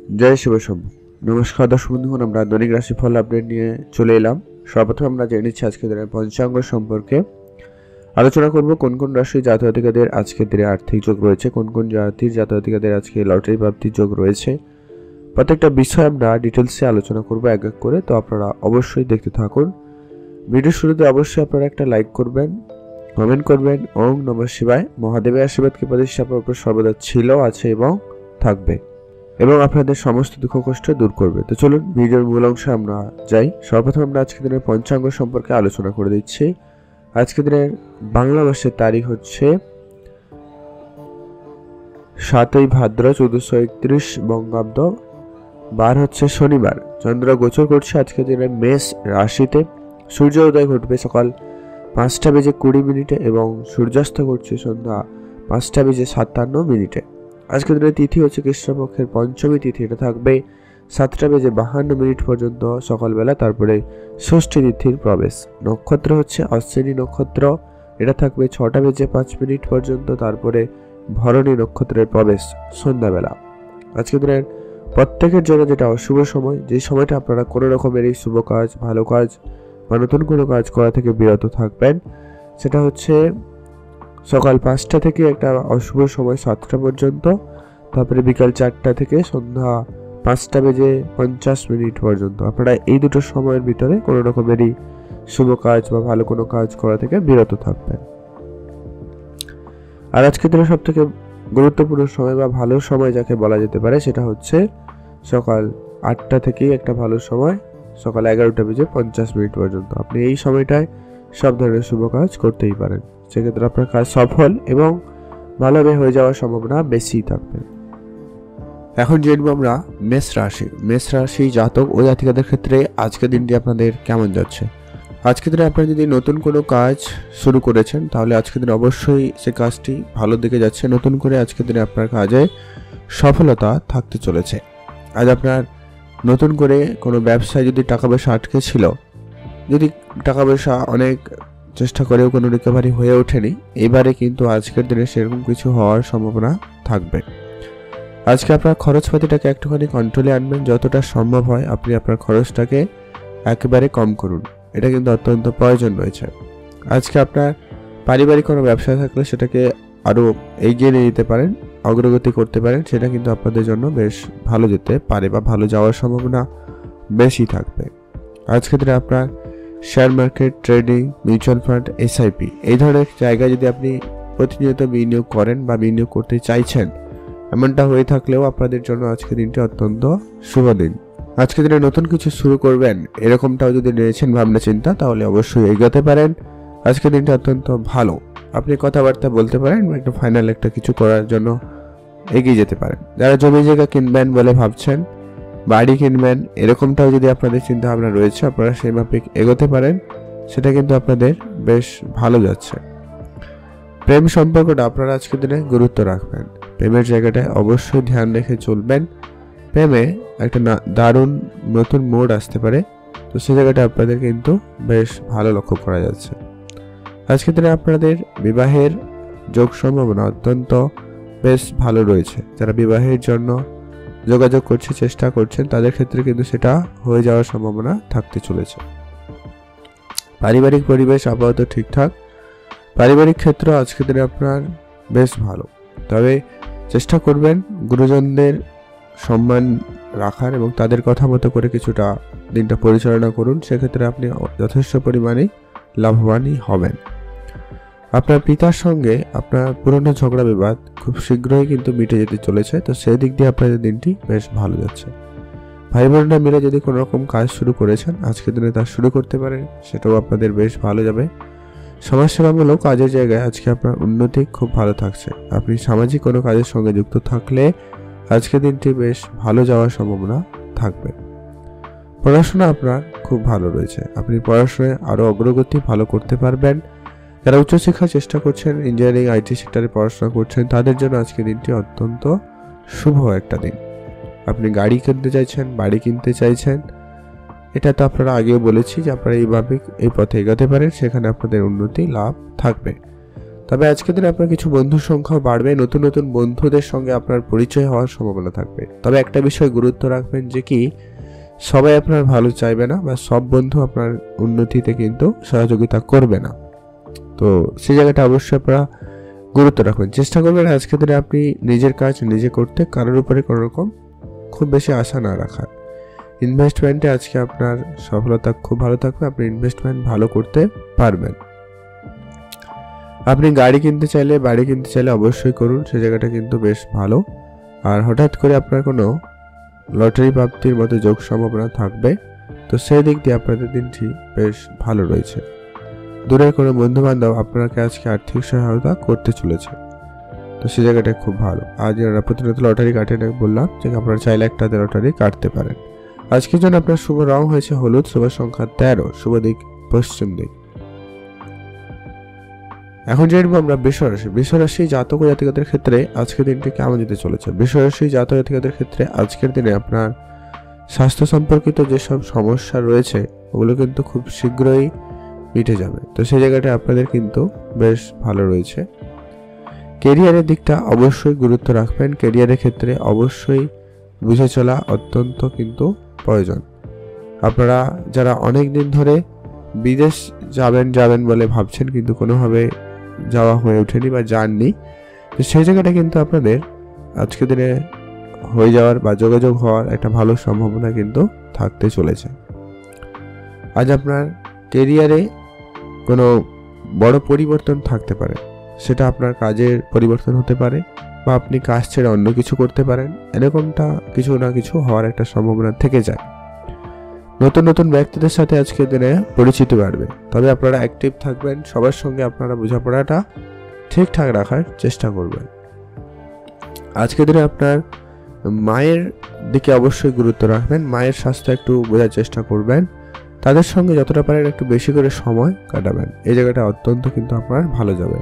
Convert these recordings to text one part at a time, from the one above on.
জয় শিব শম্ভু। নমস্কার দর্শক বন্ধুগণ, আমরা দৈনিক রাশিফল আপডেট নিয়ে চলে এলাম। সর্বপ্রথম আমরা জেনে নিচ্ছি আজকের দিনের পঞ্চাঙ্গ সম্পর্কে। আলোচনা করব কোন কোন রাশি জাতক-জাতিকাদের আজকের দিনে আর্থিক যোগ রয়েছে, কোন কোন জাতির জাতক-জাতিকাদের আজকে লটারি প্রাপ্তির যোগ রয়েছে। প্রত্যেকটা বিষয় আমরা ডিটেলসে আলোচনা করব এক এক করে, তো আপনারা অবশ্যই দেখতে থাকুন। ভিডিওর শুরুতে অবশ্যই আপনারা একটা লাইক করবেন, কমেন্ট করবেন। ওং নমঃ শিবায়। মহাদেবের আশীর্বাদ কৃপাদৃষ্টি আপনার উপর সর্বদা ছিল, আছে এবং থাকবে, এবং আপনাদের সমস্ত দুঃখ কষ্ট দূর করবে। তো চলুন ভিডিওর মূল অংশে আমরা যাই। সর্বপ্রথম আমরা আজকের দিনের পঞ্চাঙ্গ সম্পর্কে আলোচনা করে দিচ্ছি। আজকের দিনের বাংলা মাসের তারিখ হচ্ছে 7ই ভাদ্র 1431 বঙ্গাব্দ, বার হচ্ছে শনিবার। চন্দ্র গোচর করছে আজকের দিনে মেষ রাশিতে। সূর্য উদয় ঘটবে সকাল 5:20 এবং সূর্যাস্ত ঘটছে সন্ধ্যা 5:57 আজকের দিনের তিথি হচ্ছে কৃষ্ণপক্ষের পঞ্চমী তিথি। এটা থাকবে 7:52 পর্যন্ত সকালবেলা, তারপরে ষষ্ঠী তিথির প্রবেশ। নক্ষত্র হচ্ছে অশ্বিনী নক্ষত্র। এটা থাকবে 6:05 পর্যন্ত, তারপরে ভরণী নক্ষত্রের প্রবেশ সন্ধ্যাবেলা। আজকের দিনের প্রত্যেকের জন্য যেটা অশুভ সময়, যে সময়টা আপনারা কোনো রকমের এই শুভ কাজ, ভালো কাজ বা নতুন কোনো কাজ করা থেকে বিরত থাকবেন, সেটা হচ্ছে সকাল 5টা থেকে একটা অশুভ সময় 7টা পর্যন্ত, তারপরে বিকাল 4টা থেকে সন্ধ্যা 5:50 পর্যন্ত। আপনারা এই দুটো সময়ের ভিতরে কোনো রকমেরই শুভ কাজ বা ভালো কোনো কাজ করা থেকে বিরত থাকবেন। আর আজকের দিনে সব থেকে গুরুত্বপূর্ণ সময় বা ভালো সময় যাকে বলা যেতে পারে, সেটা হচ্ছে সকাল 8টা থেকে একটা ভালো সময় সকাল 11:50 পর্যন্ত। আপনি এই সময়টায় সব ধরনের শুভ কাজ করতেই পারেন, সেক্ষেত্রে আপনার কাজ সফল এবং ভালোভাবে হয়ে যাওয়ার সম্ভাবনা বেশি থাকবে। এখন জেনব আমরা মেষ রাশি জাতক ও জাতিকাদের ক্ষেত্রে আজকের দিনটি আপনাদের কেমন যাচ্ছে। আজকের দিনে আপনারা যদি নতুন কোনো কাজ শুরু করেছেন, তাহলে আজকের দিনে অবশ্যই সে কাজটি ভালো দিকে যাচ্ছে। নতুন করে আজকের দিনে আপনার কাজে সফলতা থাকতে চলেছে। আজ আপনার নতুন করে কোনো ব্যবসায় যদি টাকা পয়সা আটকে ছিল, যদি টাকা পয়সা অনেক চেষ্টা করেও কোনো রিকভারি হয়ে ওঠেনি, এবারে কিন্তু আজকের দিনে সেরকম কিছু হওয়ার সম্ভাবনা থাকবে। আজকে আপনার খরচপাতিটাকে একটুখানি কন্ট্রোলে আনবেন। যতটা সম্ভব হয় আপনি আপনার খরচটাকে একেবারে কম করুন, এটা কিন্তু অত্যন্ত প্রয়োজন রয়েছে। আজকে আপনার পারিবারিক কোনো ব্যবসা থাকলে সেটাকে আরও এগিয়ে নিয়ে যেতে পারেন, অগ্রগতি করতে পারেন, সেটা কিন্তু আপনাদের জন্য বেশ ভালো যেতে পারে বা ভালো যাওয়ার সম্ভাবনা বেশি থাকবে। আজকের দিনে আপনার share market, trading, mutual fund, SIP এই ধরনের জায়গায় যদি আপনি প্রতিনিয়ত বিনিয়োগ করেন বা বিনিয়োগ করতে চাইছেন, এমনটা হয়ে থাকলেও আপনাদের জন্য আজকের দিনটি অত্যন্ত শুভ দিন। আজকের দিনে নতুন কিছু শুরু করবেন এরকমটাও যদি নিয়েছেন ভাবনা চিন্তা, তাহলে অবশ্যই এগোতে পারেন। আজকের দিনটি অত্যন্ত ভালো, আপনি কথাবার্তা বলতে পারেন, একটা ফাইনাল একটা কিছু করার জন্য এগিয়ে যেতে পারেন। যারা জমি জায়গা কিনবেন বলে ভাবছেন, বাড়ি কিনবেন, এরকমটাও যদি আপনাদের চিন্তা ভাবনা রয়েছে, আপনারা সেই মাফিক এগোতে পারেন, সেটা কিন্তু আপনাদের বেশ ভালো যাচ্ছে। প্রেম সম্পর্কটা আপনারা আজকের দিনে গুরুত্ব রাখবেন, প্রেমের জায়গাটায় অবশ্যই ধ্যান রেখে চলবেন। প্রেমে একটা দারুণ নতুন মোড় আসতে পারে, তো সেই জায়গাটা আপনাদের কিন্তু বেশ ভালো লক্ষ্য করা যাচ্ছে। আজকের দিনে আপনাদের বিবাহের যোগ সম্ভাবনা অত্যন্ত বেশ ভালো রয়েছে। যারা বিবাহের জন্য যোগাযোগ করছে, চেষ্টা করছেন, তাদের ক্ষেত্রে কিন্তু সেটা হয়ে যাওয়ার সম্ভাবনা থাকতে চলেছে। পারিবারিক পরিবেশ আপাতত ঠিকঠাক, পারিবারিক ক্ষেত্র আজকের দিনে আপনার বেশ ভালো, তবে চেষ্টা করবেন গুরুজনদের সম্মান রাখার এবং তাদের কথা মতো করে কিছুটা দিনটা পরিচালনা করুন, সেক্ষেত্রে আপনি যথেষ্ট পরিমাণে লাভবানই হবেন। আপনার পিতার সঙ্গে আপনার পুরনো ঝগড়া বিবাদ খুব শীঘ্রই কিন্তু মিটে যেতে চলেছে, তো সেই দিক দিয়ে আপনাদের দিনটি বেশ ভালো যাচ্ছে। ভাই বোনরা মিলে যদি কোনো রকম কাজ শুরু করেছেন, আজকের দিনে তা শুরু করতে পারেন, সেটাও আপনাদের বেশ ভালো যাবে। সমাজসেবামূলক কাজের জায়গায় আজকে আপনার উন্নতি খুব ভালো থাকছে। আপনি সামাজিক কোনো কাজের সঙ্গে যুক্ত থাকলে আজকের দিনটি বেশ ভালো যাওয়ার সম্ভাবনা থাকবে। পড়াশোনা আপনার খুব ভালো রয়েছে, আপনি পড়াশোনায় আরও অগ্রগতি ভালো করতে পারবেন। যারা উচ্চশিক্ষার চেষ্টা করছেন, ইঞ্জিনিয়ারিং, আইটি সেক্টরে পড়াশোনা করছেন, তাদের জন্য আজকের দিনটি অত্যন্ত শুভ একটা দিন। আপনি গাড়ি কিনতে চাইছেন, বাড়ি কিনতে চাইছেন, এটা তো আপনারা আগেও বলেছি যে আপনারা এইভাবে এই পথে এগোতে পারেন, সেখানে আপনাদের উন্নতি লাভ থাকবে। তবে আজকের দিনে আপনার কিছু বন্ধুর সংখ্যা বাড়বে, নতুন নতুন বন্ধুদের সঙ্গে আপনার পরিচয় হওয়ার সম্ভাবনা থাকবে। তবে একটা বিষয় গুরুত্ব রাখবেন যে কি সবাই আপনার ভালো চাইবে না বা সব বন্ধু আপনার উন্নতিতে কিন্তু সহযোগিতা করবে না। তো সেই জায়গাটা অবশ্যই আপনারা গুরুত্ব রাখবেন। চেষ্টা করবেন আজকের দিনে আপনি নিজের কাজ নিজে করতে, কারোর উপরে কোনো রকম খুব বেশি আশা না রাখার। ইনভেস্টমেন্টে আজকে আপনার সফলতা খুব ভালো থাকবে, আপনি ইনভেস্টমেন্ট ভালো করতে পারবেন। আপনি গাড়ি কিনতে চাইলে বাড়ি কিনতে চাইলে অবশ্যই করুন, সে জায়গাটা কিন্তু বেশ ভালো। আর হঠাৎ করে আপনার কোনো লটারি প্রাপ্তির মতো যোগ সম্ভাবনা থাকবে, তো সেই দিক দিয়ে আপনাদের দিনটি বেশ ভালো রয়েছে। দূরের কোনো বন্ধু বান্ধব আপনাকে আজকে আর্থিক সহায়তা করতে চলেছে, তো সে জায়গাটা খুব ভালো। আর যারা প্রতিনিয়ত লটারি কাটেন বললাম যে আপনারা চাইলে একটা লটারি কাটতে পারেন। আজকের জন্য আপনার শুভ রং হয়েছে হলুদ, শুভ সংখ্যা 13, শুভ দিক পশ্চিম দিক। এখন জানবো আমরা বৃষরাশি। বৃষরাশি জাতক ও জাতিকাদের ক্ষেত্রে আজকের দিনটি কেমন যেতে চলেছে। বৃষরাশি জাতক জাতিকাদের ক্ষেত্রে আজকের দিনে আপনার স্বাস্থ্য সম্পর্কিত যেসব সমস্যা রয়েছে ওগুলো কিন্তু খুব শীঘ্রই মিটে যাবে, তো সেই জায়গাটা আপনাদের কিন্তু বেশ ভালো রয়েছে। কেরিয়ারের দিকটা অবশ্যই গুরুত্ব রাখবেন, কেরিয়ারের ক্ষেত্রে অবশ্যই বুঝে চলা অত্যন্ত কিন্তু প্রয়োজন। আপনারা যারা অনেক দিন ধরে বিদেশ যাবেন বলে ভাবছেন কিন্তু কোনোভাবে যাওয়া হয়ে ওঠেনি বা যাননি, তো সেই জায়গাটা কিন্তু আপনাদের আজকের দিনে হয়ে যাওয়ার বা যোগাযোগ হওয়ার একটা ভালো সম্ভাবনা কিন্তু থাকতে চলেছে। আজ আপনার কেরিয়ারে কোনো বড় পরিবর্তন থাকতে পারে, সেটা আপনার কাজের পরিবর্তন হতে পারে বা আপনি কাজ ছেড়ে অন্য কিছু করতে পারেন, এরকমটা কিছু না কিছু হওয়ার একটা সম্ভাবনা থেকে যায়। নতুন নতুন ব্যক্তিদের সাথে আজকের দিনে পরিচিত বাড়বে, তবে আপনারা অ্যাক্টিভ থাকবেন, সবার সঙ্গে আপনারা বোঝাপড়াটা ঠিকঠাক রাখার চেষ্টা করবেন। আজকের দিনে আপনার মায়ের দিকে অবশ্যই গুরুত্ব রাখবেন, মায়ের স্বাস্থ্য একটু বোঝার চেষ্টা করবেন, তাদের সঙ্গে যতটা পারেন একটু বেশি করে সময় কাটাবেন, এই জায়গাটা অত্যন্ত কিন্তু আপনার ভালো যাবে।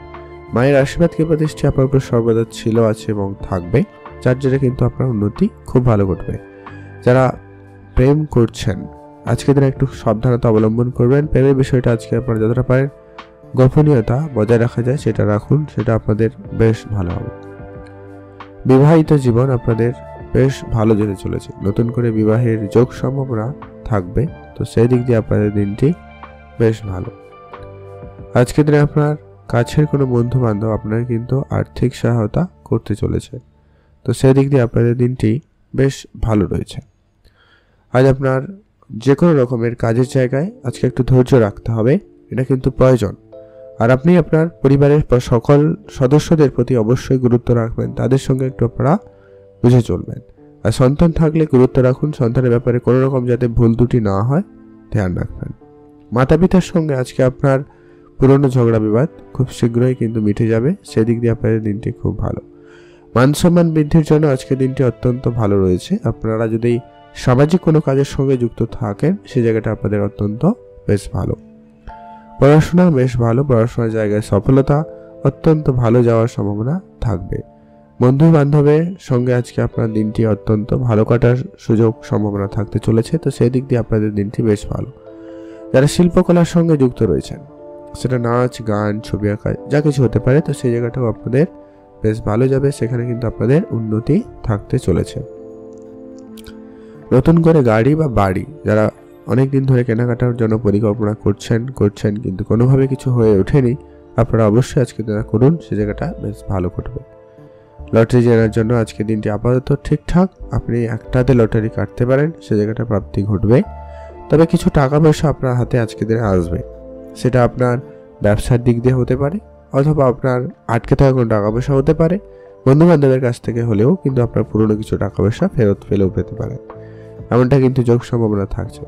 মায়ের আশীর্বাদ কৃপা দৃষ্টি আপনার উপর সর্বদা ছিল, আছে এবং থাকবে, যার জন্য কিন্তু আপনার উন্নতি খুব ভালো ঘটবে। যারা প্রেম করছেন আজকের দিনে একটু সাবধানতা অবলম্বন করবেন, প্রেমের বিষয়টা আজকে আপনারা যতটা পারেন গোপনীয়তা বজায় রাখা যায় সেটা রাখুন, সেটা আপনাদের বেশ ভালো হবে। বিবাহিত জীবন আপনাদের বেশ ভালো যেতে চলেছে, নতুন করে বিবাহের যোগ সম্ভাবনা থাকবে, তো সেই দিক দিয়ে আপনাদের দিনটি বেশ ভালো। আজকের দিনে আপনার কাছের কোনো বন্ধু বান্ধব আপনার কিন্তু আর্থিক সহায়তা করতে চলেছে, তো সেই দিক দিয়ে আপনাদের দিনটি বেশ ভালো রয়েছে। আজ আপনার যে কোনো রকমের কাজের জায়গায় আজকে একটু ধৈর্য রাখতে হবে, এটা কিন্তু প্রয়োজন। আর আপনি আপনার পরিবারের সকল সদস্যদের প্রতি অবশ্যই গুরুত্ব রাখবেন, তাদের সঙ্গে একটু আপনারা বুঝে চলবেন। আর সন্তান থাকলে গুরুত্ব রাখুন, সন্তানের ব্যাপারে কোনো রকম যাতে ভুল ত্রুটি না হয় ধ্যান রাখবেন। মাতা পিতার সঙ্গে আজকে আপনার পুরনো ঝগড়া বিবাদ খুব শীঘ্রই কিন্তু মিটে যাবে, সেদিক দিয়ে আপনাদের দিনটি খুব ভালো। মান সম্মান বৃদ্ধির জন্য আজকের দিনটি অত্যন্ত ভালো রয়েছে। আপনারা যদি সামাজিক কোনো কাজের সঙ্গে যুক্ত থাকেন সে জায়গাটা আপনাদের অত্যন্ত বেশ ভালো। পড়াশোনা বেশ ভালো, পড়াশোনার জায়গায় সফলতা অত্যন্ত ভালো যাওয়ার সম্ভাবনা থাকবে। বন্ধু বান্ধবের সঙ্গে আজকে আপনার দিনটি অত্যন্ত ভালো কাটার সুযোগ সম্ভাবনা থাকতে চলেছে, তো সেই দিক দিয়ে আপনাদের দিনটি বেশ ভালো। যারা শিল্পকলার সঙ্গে যুক্ত রয়েছেন, সেটা নাচ গান ছবি আঁকা যা কিছু হতে পারে, তো সেই জায়গাটাও আপনাদের বেশ ভালো যাবে, সেখানে কিন্তু আপনাদের উন্নতি থাকতে চলেছে। নতুন করে গাড়ি বা বাড়ি যারা অনেক দিন ধরে কেনাকাটার জন্য পরিকল্পনা করছেন কিন্তু কোনোভাবে কিছু হয়ে ওঠেনি, আপনারা অবশ্যই আজকে যারা করুন, সে জায়গাটা বেশ ভালো ঘটবে। লটারি জেনার জন্য আজকে দিনটি আপাতত ঠিকঠাক, আপনি একটাতে লটারি কাটতে পারেন, সে জায়গাটা প্রাপ্তি ঘটবে। তবে কিছু টাকা পয়সা আপনার হাতে আজকে দিনে আসবে, সেটা আপনার ব্যবসার দিক দিয়ে হতে পারে অথবা আপনার আটকে থাকা কোনো টাকা পয়সা হতে পারে, বন্ধু বান্ধবের কাছ থেকে হলেও কিন্তু আপনার পুরনো কিছু টাকা পয়সা ফেরত পেলেও পেতে পারেন, এমনটা কিন্তু যোগ সম্ভাবনা থাকছে।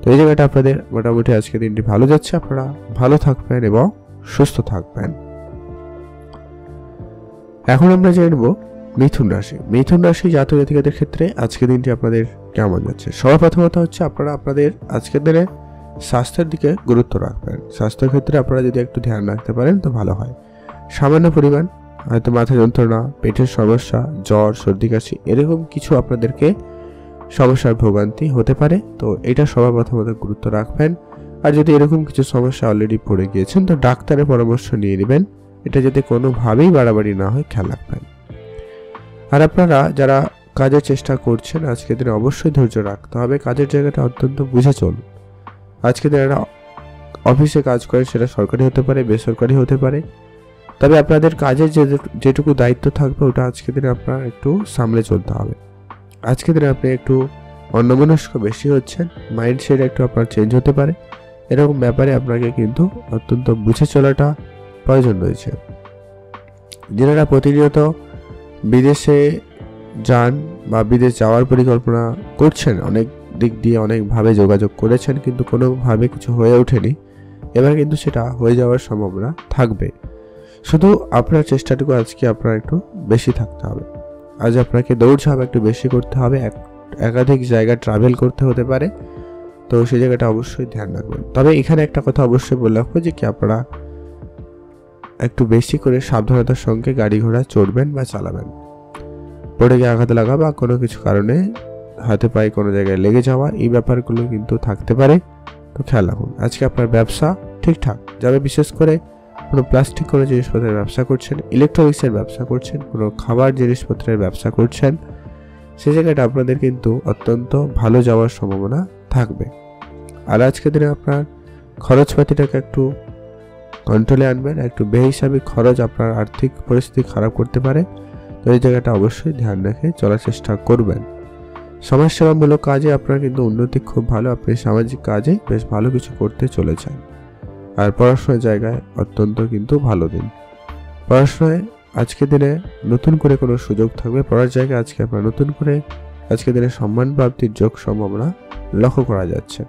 তো এই জায়গাটা আপনাদের মোটামুটি আজকে দিনটি ভালো যাচ্ছে, আপনারা ভালো থাকবেন এবং সুস্থ থাকবেন। এখন আমরা জানবো মিথুন রাশি। মিথুন রাশি জাতক জাতিকাদের ক্ষেত্রে আজকের দিনটি আপনাদের কেমন যাচ্ছে। সর্বপ্রথমত হচ্ছে আপনারা আপনাদের আজকের দিনে স্বাস্থ্যের দিকে গুরুত্ব রাখবেন। স্বাস্থ্যের ক্ষেত্রে আপনারা যদি একটু ধ্যান রাখতে পারেন তো ভালো হয়। সামান্য পরিমাণ হয়তো মাথা যন্ত্রণা, পেটের সমস্যা, জ্বর, সর্দি কাশি এরকম কিছু আপনাদেরকে সমস্যার ভোগান্তি হতে পারে, তো এটা সর্বপ্রথমত গুরুত্ব রাখবেন। আর যদি এরকম কিছু সমস্যা অলরেডি পড়ে গিয়েছেন তো ডাক্তারের পরামর্শ নিয়ে নেবেন, এটা যাতে কোনোভাবেই বাড়াবাড়ি না হয় খেয়াল রাখবেন। আর আপনারা যারা কাজের চেষ্টা করছেন আজকের দিনে অবশ্যই ধৈর্য রাখতে হবে, কাজের জায়গাটা অত্যন্ত বুঝে চলুন। আজকের দিনে যারা অফিসে কাজ করে সেটা সরকারি হতে পারে, বেসরকারি হতে পারে, তবে আপনাদের কাজের যেটুকু দায়িত্ব থাকবে ওটা আজকের দিনে আপনার একটু সামলে চলতে হবে। আজকের দিনে আপনি একটু অন্যমনস্ক বেশি হচ্ছেন, মাইন্ডসেট একটু আপনার চেঞ্জ হতে পারে, এরকম ব্যাপারে আপনাকে কিন্তু অত্যন্ত বুঝে চলাটা প্রয়োজন রয়েছে। যারা প্রতিনিয়ত বিদেশে যান বা বিদেশ যাওয়ার পরিকল্পনা করছেন, অনেক দিক দিয়ে অনেকভাবে যোগাযোগ করেছেন কিন্তু কোনোভাবে কিছু হয়ে ওঠেনি, এবার কিন্তু সেটা হয়ে যাওয়ার সম্ভাবনা থাকবে। শুধু আপনার চেষ্টাটুকু আজকে আপনার একটু বেশি থাকতে হবে। আজ আপনাকে দৌড়ঝাঁপ একটু বেশি করতে হবে, একাধিক জায়গা ট্রাভেল করতে হতে পারে, তো সেই জায়গাটা অবশ্যই ধ্যান রাখবেন। তবে এখানে একটা কথা অবশ্যই বলে রাখবো যে কি আপনারা একটু বেশি করে সাবধানতার সঙ্গে গাড়ি ঘোড়া চড়বেন বা চালাবেন। পড়ে গিয়ে আঘাত লাগা বা কোনো কিছু কারণে হাতে পায়ে কোনো জায়গায় লেগে যাওয়া, এই ব্যাপারগুলো কিন্তু থাকতে পারে, তো খেয়াল রাখুন। আজকে আপনার ব্যবসা ঠিকঠাক যাবে, বিশেষ করে কোনো প্লাস্টিক কোনো জিনিসপত্রের ব্যবসা করছেন, ইলেকট্রনিক্সের ব্যবসা করছেন, কোনো খাবার জিনিসপত্রের ব্যবসা করছেন, সেই জায়গাটা আপনাদের কিন্তু অত্যন্ত ভালো যাওয়ার সম্ভাবনা থাকবে। আর আজকের দিনে আপনার খরচপাতিটাকে একটু কন্ট্রোলে আনবেন, একটু বেহিসাবি খরচ আপনার আর্থিক পরিস্থিতি খারাপ করতে পারে, তো এই জায়গাটা অবশ্যই ধ্যান রেখে চলার চেষ্টা করবেন। সমাজসেবামূলক কাজে আপনার কিন্তু উন্নতি খুব ভালো, আপনি সামাজিক কাজে বেশ ভালো কিছু করতে চলেছেন। আর পড়াশোনার জায়গায় অত্যন্ত কিন্তু ভালো দিন। পড়াশোনায় আজকের দিনে নতুন করে কোনো সুযোগ থাকবে, পড়ার জায়গায় আজকে আপনার নতুন করে আজকের দিনে সম্মান প্রাপ্তির যোগ সম্ভাবনা লক্ষ্য করা যাচ্ছে।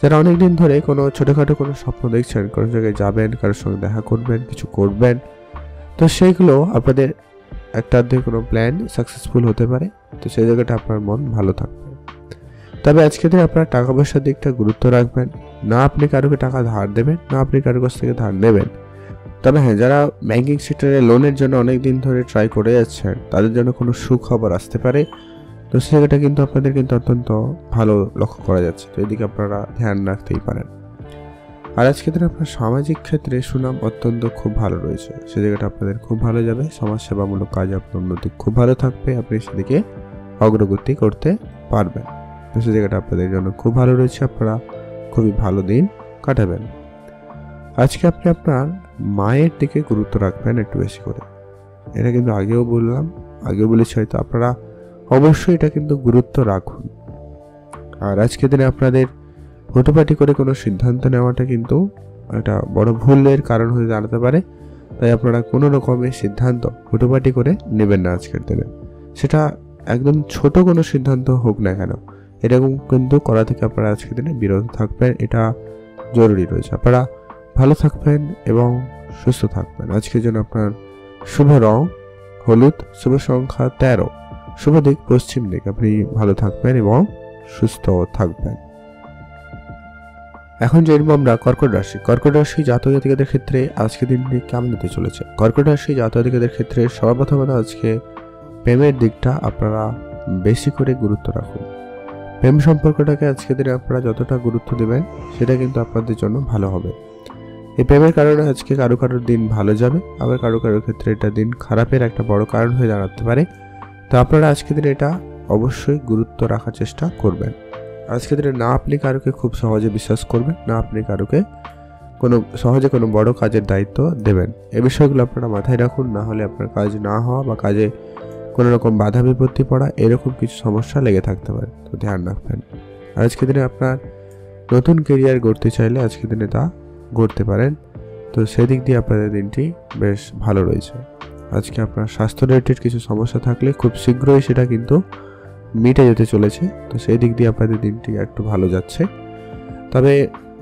যারা অনেকদিন ধরে কোনো ছোটোখাটো কোনো স্বপ্ন দেখছেন, কোনো জায়গায় যাবেন, কারোর সঙ্গে দেখা করবেন, কিছু করবেন, তো সেইগুলো আপনাদের একটা কোনো প্ল্যান সাকসেসফুল হতে পারে, তো সেই জায়গাটা আপনার মন ভালো থাকবে। তবে আজকের দিনে আপনার টাকা পয়সার দিকটা গুরুত্ব রাখবেন, না আপনি কারোকে টাকা ধার দেবেন, না আপনি কারোর কাছ থেকে ধার নেবেন। তবে হ্যাঁ, যারা ব্যাংকিং সেক্টরে লোনের জন্য অনেক দিন ধরে ট্রাই করে যাচ্ছেন তাদের জন্য কোনো সুখবর আসতে পারে, তো সেটা কিন্তু আপনাদের কিন্তু অত্যন্ত ভালো লক্ষ্য করা যাচ্ছে, তো এদিকে আপনারা ধ্যান রাখতেই পারেন। আর আজকের দিনে আপনার সামাজিক ক্ষেত্রে সুনাম অত্যন্ত খুব ভালো রয়েছে, সে জায়গাটা আপনাদের খুব ভালো যাবে। সমাজসেবামূলক কাজে আপনার উন্নতি খুব ভালো থাকবে, আপনি সেদিকে অগ্রগতি করতে পারবেন, তো সে জায়গাটা আপনাদের জন্য খুব ভালো রয়েছে, আপনারা খুবই ভালো দিন কাটাবেন। আজকে আপনি আপনার মায়ের দিকে গুরুত্ব রাখবেন একটু বেশি করে, এটা কিন্তু আগেও বলেছি হয়তো, আপনারা অবশ্যই এটা কিন্তু গুরুত্ব রাখুন। আর আজকের দিনে আপনাদের হুটোপাটি করে কোনো সিদ্ধান্ত নেওয়াটা কিন্তু একটা বড় ভুলের কারণ হয়ে দাঁড়াতে পারে, তাই আপনারা কোনো রকমের সিদ্ধান্ত হুটোপাটি করে নেবেন না আজকের দিনে, সেটা একদম ছোট কোনো সিদ্ধান্ত হোক না কেন, এরকম কিন্তু করা থেকে আপনারা আজকের দিনে বিরত থাকবেন, এটা জরুরি রয়েছে। আপনারা ভালো থাকবেন এবং সুস্থ থাকবেন। আজকের জন্য আপনার শুভ রং হলুদ, শুভ সংখ্যা 13, শুভ দিক পশ্চিম দিক। আপনি ভালো থাকবেন এবং সুস্থ থাকবেন। এখন জানবো আমরা কর্কট রাশি জাতক জাতিকাদের ক্ষেত্রে আজকে দিনটি কেমন যেতে চলেছে। কর্কট রাশি জাতক জাতিকাদের ক্ষেত্রে সর্বপ্রথমত আজকে প্রেমের দিকটা আপনারা বেশি করে গুরুত্ব রাখুন। প্রেম সম্পর্কটাকে আজকে দিনে আপনারা যতটা গুরুত্ব দেবেন সেটা কিন্তু আপনাদের জন্য ভালো হবে। এই প্রেমের কারণে আজকে কারোর দিন ভালো যাবে, আবার কারোর ক্ষেত্রে এটা দিন খারাপের একটা বড় কারণ হয়ে দাঁড়াতে পারে, তো আপনারা আজকে দিনে এটা অবশ্যই গুরুত্ব রাখার চেষ্টা করবেন। আজকে দিনে না আপনি কারোকে খুব সহজে বিশ্বাস করবেন, না আপনি কারোকে সহজে কোনো বড় কাজের দায়িত্ব দেবেন, এই বিষয়গুলো আপনারা মাথায় রাখুন, না হলে আপনার কাজ না হওয়া বা কাজে কোনো রকম বাধা বিপত্তি পড়া এরকম কিছু সমস্যা লেগে থাকতে পারে, তো ধ্যান রাখবেন। আজকে দিনে আপনার নতুন কেরিয়ার গড়তে চাইলে আজকে দিনে তা গড়তে পারেন, তো সেদিক দিয়ে আপনাদের দিনটি বেশ ভালো রয়েছে। আজকে আপনার স্বাস্থ্য রিলেটেড কিছু সমস্যা থাকলে খুব শীঘ্রই সেটা কিন্তু মিটে যেতে চলেছে, তো সেই দিক দিয়ে আপনাদের দিনটি একটু ভালো যাচ্ছে। তবে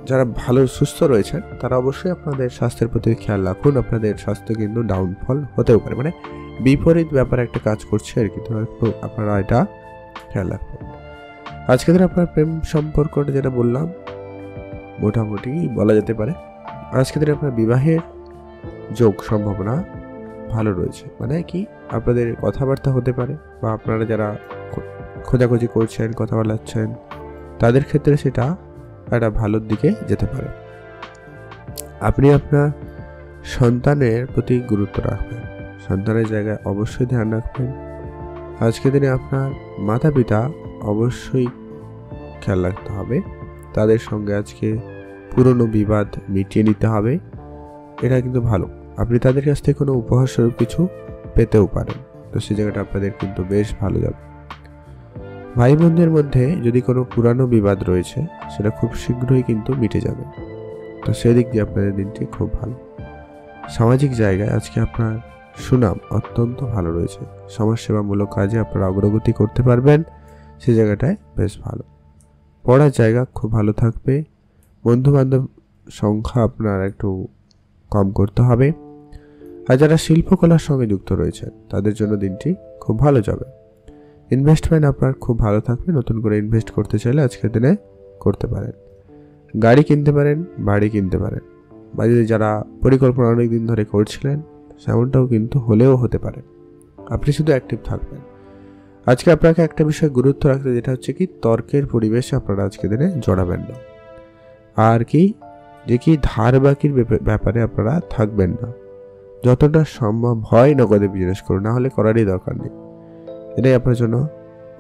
যারা ভালো সুস্থ রয়েছেন তারা অবশ্যই আপনাদের স্বাস্থ্যের প্রতি খেয়াল রাখুন, আপনাদের স্বাস্থ্য কিন্তু ডাউনফল হতেও পারে, মানে বিপরীত ব্যাপারে একটা কাজ করছে আর কি, তো একটু আপনারা এটা খেয়াল রাখবেন। আজকে দিন আপনার প্রেম সম্পর্কটা যেটা বললাম মোটামুটি বলা যেতে পারে, আজকে দিনে আপনার বিবাহের যোগ সম্ভাবনা ভালো রয়েছে, মানে কি আপনাদের কথাবার্তা হতে পারে, বা আপনারা যারা খোঁজাখুঁজি করছেন, কথা বলাচ্ছেন, তাদের ক্ষেত্রে সেটা একটা ভালোর দিকে যেতে পারে। আপনি আপনার সন্তানের প্রতি গুরুত্ব রাখবেন, সন্তানের জায়গায় অবশ্যই ধ্যান রাখবেন। আজকের দিনে আপনার মাতা পিতা অবশ্যই খেয়াল রাখতে হবে, তাদের সঙ্গে আজকে পুরনো বিবাদ মিটিয়ে নিতে হবে। এটা কিন্তু ভালো, আপনি তাদের কাছ থেকে কোনো উপহার স্বরূপ কিছু পেতেও পারেন, তো সেই জায়গাটা আপনাদের কিন্তু বেশ ভালো যাবে। ভাই বোনদের মধ্যে যদি কোনো পুরানো বিবাদ রয়েছে সেটা খুব শীঘ্রই কিন্তু মিটে যাবে, তো সেদিক দিয়ে আপনাদের দিনটি খুব ভালো। সামাজিক জায়গায় আজকে আপনার সুনাম অত্যন্ত ভালো রয়েছে, সমাজসেবামূলক কাজে আপনারা অগ্রগতি করতে পারবেন, সেই জায়গাটায় বেশ ভালো। পড়ার জায়গা খুব ভালো থাকবে, বন্ধু বান্ধব সংখ্যা আপনার একটু কম করতে হবে। আর যারা শিল্পকলার সঙ্গে যুক্ত রয়েছেন তাদের জন্য দিনটি খুব ভালো যাবে। ইনভেস্টমেন্ট আপনার খুব ভালো থাকবে, নতুন করে ইনভেস্ট করতে চাইলে আজকের দিনে করতে পারেন। গাড়ি কিনতে পারেন, বাড়ি কিনতে পারেন, বা যদি যারা পরিকল্পনা অনেক দিন ধরে করছিলেন সেমনটাও কিন্তু হলেও হতে পারে। আপনি শুধু অ্যাক্টিভ থাকবেন। আজকে আপনাকে একটা বিষয় গুরুত্ব রাখতে, যেটা হচ্ছে কি তর্কের পরিবেশে আপনারা আজকে দিনে জড়াবেন না, আর কি ধার বাকির ব্যাপারে আপনারা থাকবেন না। যতটা সম্ভব হয় নগদে বিজনেস করুন, না হলে করারই দরকার নেই, এটাই আপনার জন্য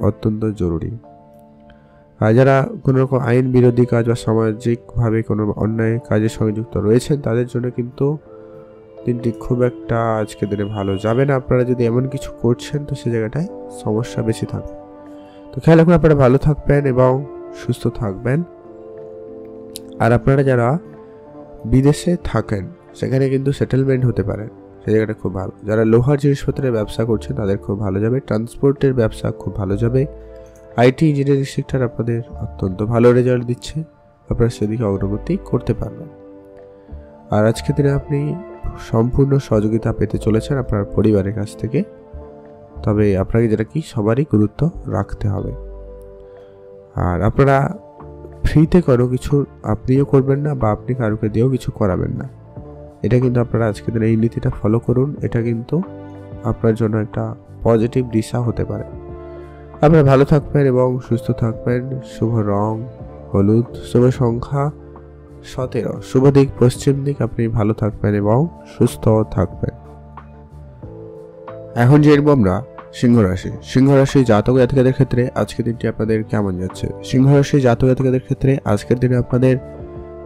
অত্যন্ত জরুরি। আর যারা কোনো রকম আইন বিরোধী কাজ বা সামাজিকভাবে কোনো অন্যায় কাজের সঙ্গে যুক্ত রয়েছেন তাদের জন্য কিন্তু দিনটি খুব একটা আজকে দিনে ভালো যাবে না। আপনারা যদি এমন কিছু করছেন তো সে জায়গাটায় সমস্যা বেশি থাকবে, তো খেয়াল রাখুন আপনারা ভালো থাকবেন এবং সুস্থ থাকবেন। আর আপনারা যারা বিদেশে থাকেন সেখানে কিন্তু সেটেলমেন্ট হতে পারেন, সেই জায়গাটা খুব ভালো। যারা লোহার জিনিসপত্রের ব্যবসা করছেন তাদের খুব ভালো যাবে, ট্রান্সপোর্টের ব্যবসা খুব ভালো যাবে, আইটি ইঞ্জিনিয়ারিং সেক্টর আপনাদের অত্যন্ত ভালো রেজাল্ট দিচ্ছে, আপনারা সেদিকে অগ্রগতি করতে পারবেন। আর আজকে দিনে আপনি সম্পূর্ণ সহযোগিতা পেতে চলেছেন আপনার পরিবারের কাছ থেকে, তবে আপনাকে যেটা কি সবারই গুরুত্ব রাখতে হবে। আর আপনারা ফ্রিতে কোনো কিছু আপনিও করবেন না বা আপনি কারোকে দিয়েও কিছু করাবেন না, এটা কিন্তু আপনারা আজকে দিনে এই নীতিটা ফলো করুন, এটা কিন্তু আপনার জন্য একটা পজিটিভ দিশা হতে পারে। আপনারা ভালো থাকবেন এবং সুস্থ থাকবেন। শুভ রং হলুদ, শুভ সংখ্যা 17, শুভ দিক পশ্চিম দিক। আপনি ভালো থাকবেন এবং সুস্থ থাকবেন। এখন জানবো আমরা সিংহ রাশি জাতক জাতিকাদের ক্ষেত্রে আজকের দিনটি আপনাদের কেমন যাচ্ছে। সিংহ রাশি জাতক জাতিকাদের ক্ষেত্রে আজকের দিনে আপনাদের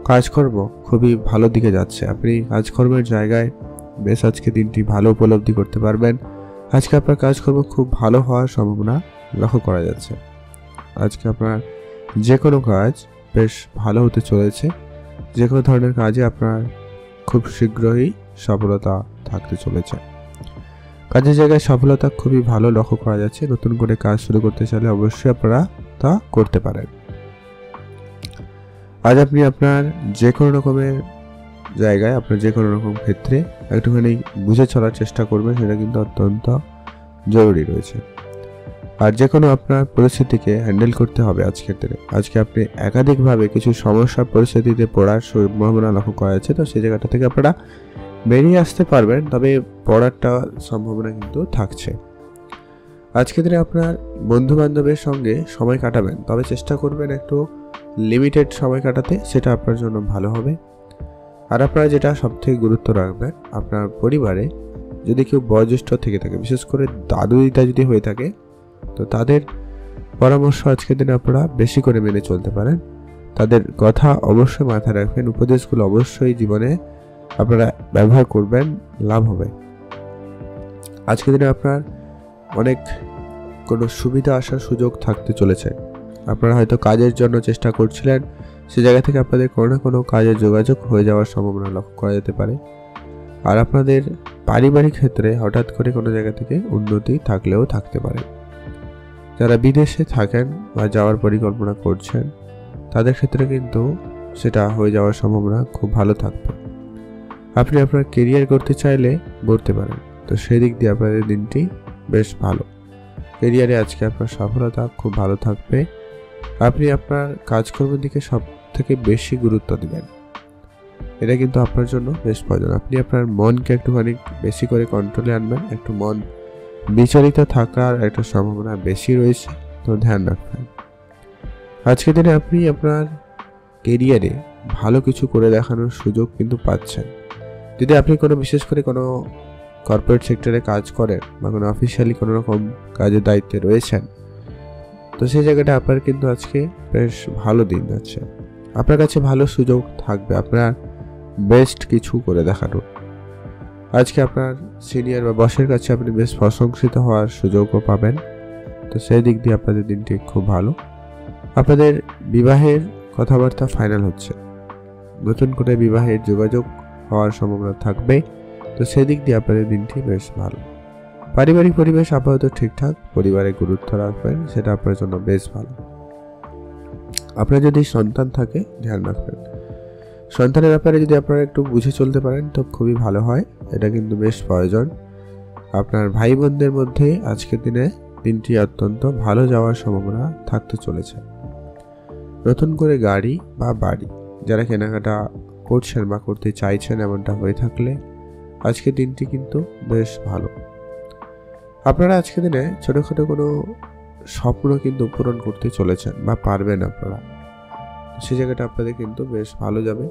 কাজকর্ম খুবই ভালো দিকে যাচ্ছে, আপনি কাজকর্মের জায়গায় বেশ আজকে দিনটি ভালো উপলব্ধি করতে পারবেন। আজকে আপনার কাজকর্ম খুব ভালো হওয়ার সম্ভাবনা লক্ষ্য করা যাচ্ছে। আজকে আপনার যে কোনো কাজ বেশ ভালো হতে চলেছে, যে কোনো ধরনের কাজে আপনার খুব শীঘ্রই সফলতা থাকতে চলেছে। কাজের জায়গায় সফলতা খুবই ভালো লক্ষ্য করা যাচ্ছে। নতুন করে কাজ শুরু করতে চাইলে অবশ্যই আপনারা তা করতে পারেন। আজ আপনি আপনার যে কোনো রকমের জায়গায়, আপনার যে কোনো রকম ক্ষেত্রে একটুখানি বুঝে চলার চেষ্টা করবেন, সেটা কিন্তু অত্যন্ত জরুরি রয়েছে। আর যে কোনো আপনার পরিস্থিতিকে হ্যান্ডেল করতে হবে আজকের দিনে। আজকে আপনি একাধিকভাবে কিছু সমস্যার পরিস্থিতিতে পড়ার সম্ভাবনা লক্ষ্য করা যাচ্ছে, তো সেই জায়গাটা থেকে আপনারা বেরিয়ে আসতে পারবেন, তবে পড়ারটা সম্ভাবনা কিন্তু থাকছে। আজকের দিনে আপনার বন্ধু বান্ধবের সঙ্গে সময় কাটাবেন, তবে চেষ্টা করবেন একটু লিমিটেড সময় কাটাতে, সেটা আপনার জন্য ভালো হবে। আর আপনারা যেটা সবথেকে গুরুত্ব রাখবেন, আপনার পরিবারে যদি কেউ বয়োজ্যেষ্ঠ থেকে থাকে, বিশেষ করে দাদু দিদা যদি হয়ে থাকে, তো তাদের পরামর্শ আজকের দিনে আপনারা বেশি করে মেনে চলতে পারেন। তাদের কথা অবশ্যই মাথায় রাখবেন, উপদেশগুলো অবশ্যই জীবনে আপনারা ব্যবহার করবেন, লাভ হবে। আজকের দিনে আপনার অনেক কোনো সুবিধা আসার সুযোগ থাকতে চলেছে। আপনারা হয়তো কাজের জন্য চেষ্টা করছিলেন, সে জায়গা থেকে আপনাদের কোনো না কোনো কাজের যোগাযোগ হয়ে যাওয়ার সম্ভাবনা লক্ষ্য করা যেতে পারে। আর আপনাদের পারিবারিক ক্ষেত্রে হঠাৎ করে কোনো জায়গা থেকে উন্নতি থাকলেও থাকতে পারে। যারা বিদেশে থাকেন বা যাওয়ার পরিকল্পনা করছেন তাদের ক্ষেত্রে কিন্তু সেটা হয়ে যাওয়ার সম্ভাবনা খুব ভালো থাকবে। আপনি আপনার কেরিয়ার করতে চাইলে গড়তে পারেন, তো সেই দিক দিয়ে আপনাদের দিনটি বেশ ভালো। কেরিয়ারে আজকে আপনার সফলতা খুব ভালো থাকবে। আপনি আপনার কাজকর্মের দিকে সব থেকে বেশি গুরুত্ব দিবেন, এটা কিন্তু আপনার জন্য বেশ প্রয়োজন। আপনি আপনার মনকে একটুখানি বেশি করে কন্ট্রোলে আনবেন, একটু মন বিচলিত থাকার একটা সম্ভাবনা বেশি রয়েছে, তো ধ্যান রাখবেন। আজকের দিনে আপনি আপনার কেরিয়ারে ভালো কিছু করে দেখানোর সুযোগ কিন্তু পাচ্ছেন, যদি আপনি কোনো বিশেষ করে কোনো কর্পোরেট সেক্টরে কাজ করেন বা কোনো অফিসিয়ালি কোনো রকম কাজের দায়িত্বে রয়েছেন, তো সেই জায়গাটা আপনার কিন্তু আজকে বেশ ভালো দিন যাচ্ছে। আপনার কাছে ভালো সুযোগ থাকবে আপনার বেস্ট কিছু করে দেখানোর। আজকে আপনার সিনিয়র বা বসের কাছে আপনি বেশ প্রশংসিত হওয়ার সুযোগও পাবেন। তো সেই দিক দিয়ে আপনাদের দিনটি খুব ভালো। আপনাদের বিবাহের কথাবার্তা ফাইনাল হচ্ছে, নতুন করে বিবাহের যোগাযোগ হওয়ার সম্ভাবনা থাকবে। তো সেই দিক দিয়ে আপনাদের দিনটি বেশ ভালো। পারিবারিক পরিবেশ আপাতত ঠিকঠাক, পরিবারে গুরুত্ব রাখবেন, সেটা আপনার জন্য বেশ ভালো। আপনার যদি সন্তান থাকে ধ্যান রাখবেন, সন্তানের ব্যাপারে যদি আপনারা একটু বুঝে চলতে পারেন তো খুবই ভালো হয়, এটা কিন্তু বেশ প্রয়োজন। আপনার ভাই বোনদের মধ্যে আজকের দিনে দিনটি অত্যন্ত ভালো যাওয়ার সম্ভাবনা থাকতে চলেছে। নতুন করে গাড়ি বা বাড়ি যারা কেনাকাটা করছেন বা করতে চাইছেন, এমনটা হয়ে থাকলে আজকের দিনটি কিন্তু বেশ ভালো। আপনারা আজকের দিনে ছোটোখাটো কোনো স্বপ্ন কিন্তু পূরণ করতে চলেছেন বা পারবেন আপনারা, সেই জায়গাটা আপনাদের কিন্তু বেশ ভালো যাবে।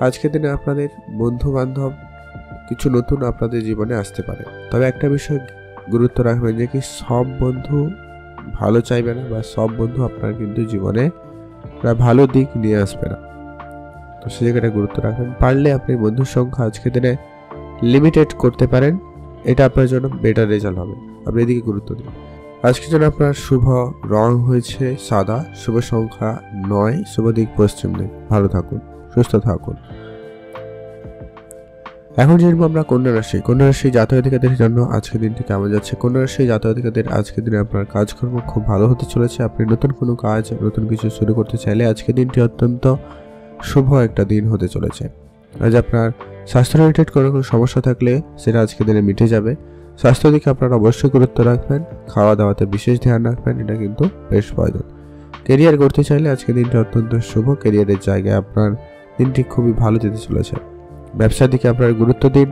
আজকের দিনে আপনাদের বন্ধু বান্ধব কিছু নতুন আপনাদের জীবনে আসতে পারে, তবে একটা বিষয় গুরুত্ব রাখবেন যে কি সব বন্ধু ভালো চাইবে না বা সব বন্ধু আপনার কিন্তু জীবনে ভালো দিক নিয়ে আসবে না। তো সেই জায়গাটা গুরুত্ব রাখবেন। পারলে আপনি বন্ধুর সংখ্যা আজকের দিনে লিমিটেড করতে পারেন, এটা আপনার জন্য বেটার রেজাল্ট হবে। আপনি এদিকে গুরুত্ব দিন। আজকের জন্য আপনার শুভ রং হয়েছে সাদা, শুভ সংখ্যা 9, শুভ দিক পশ্চিম দিক। ভালো থাকুন, সুস্থ থাকুন। এখন জানবো আমরা কন্যা রাশি। কন্যা রাশি জাতক-জাতিকাদের জন্য আজকের দিনটি কেমন যাচ্ছে। কন্যা রাশি জাতক-জাতিকাদের আজকের দিনে আপনার কাজকর্ম খুব ভালো হতে চলেছে। আপনি নতুন কোনো কাজ, নতুন কিছু শুরু করতে চাইলে আজকের দিনটি অত্যন্ত শুভ একটা দিন হতে চলেছে। আজ আপনার স্বাস্থ্য রিলেটেড কোনো সমস্যা থাকলে সেটা আজকের দিনে মিটে যাবে। স্বাস্থ্য দিকে আপনারা অবশ্যই গুরুত্ব রাখবেন, খাওয়া দাওয়াতে বিশেষ ধ্যান রাখবেন, এটা কিন্তু বেশ প্রয়োজন। কেরিয়ার করতে চাইলে আজকের দিনটি অত্যন্ত শুভ। কেরিয়ারের জায়গায় আপনার দিনটি খুবই ভালো যেতে চলেছে। ব্যবসার দিকে আপনার গুরুত্ব দিন,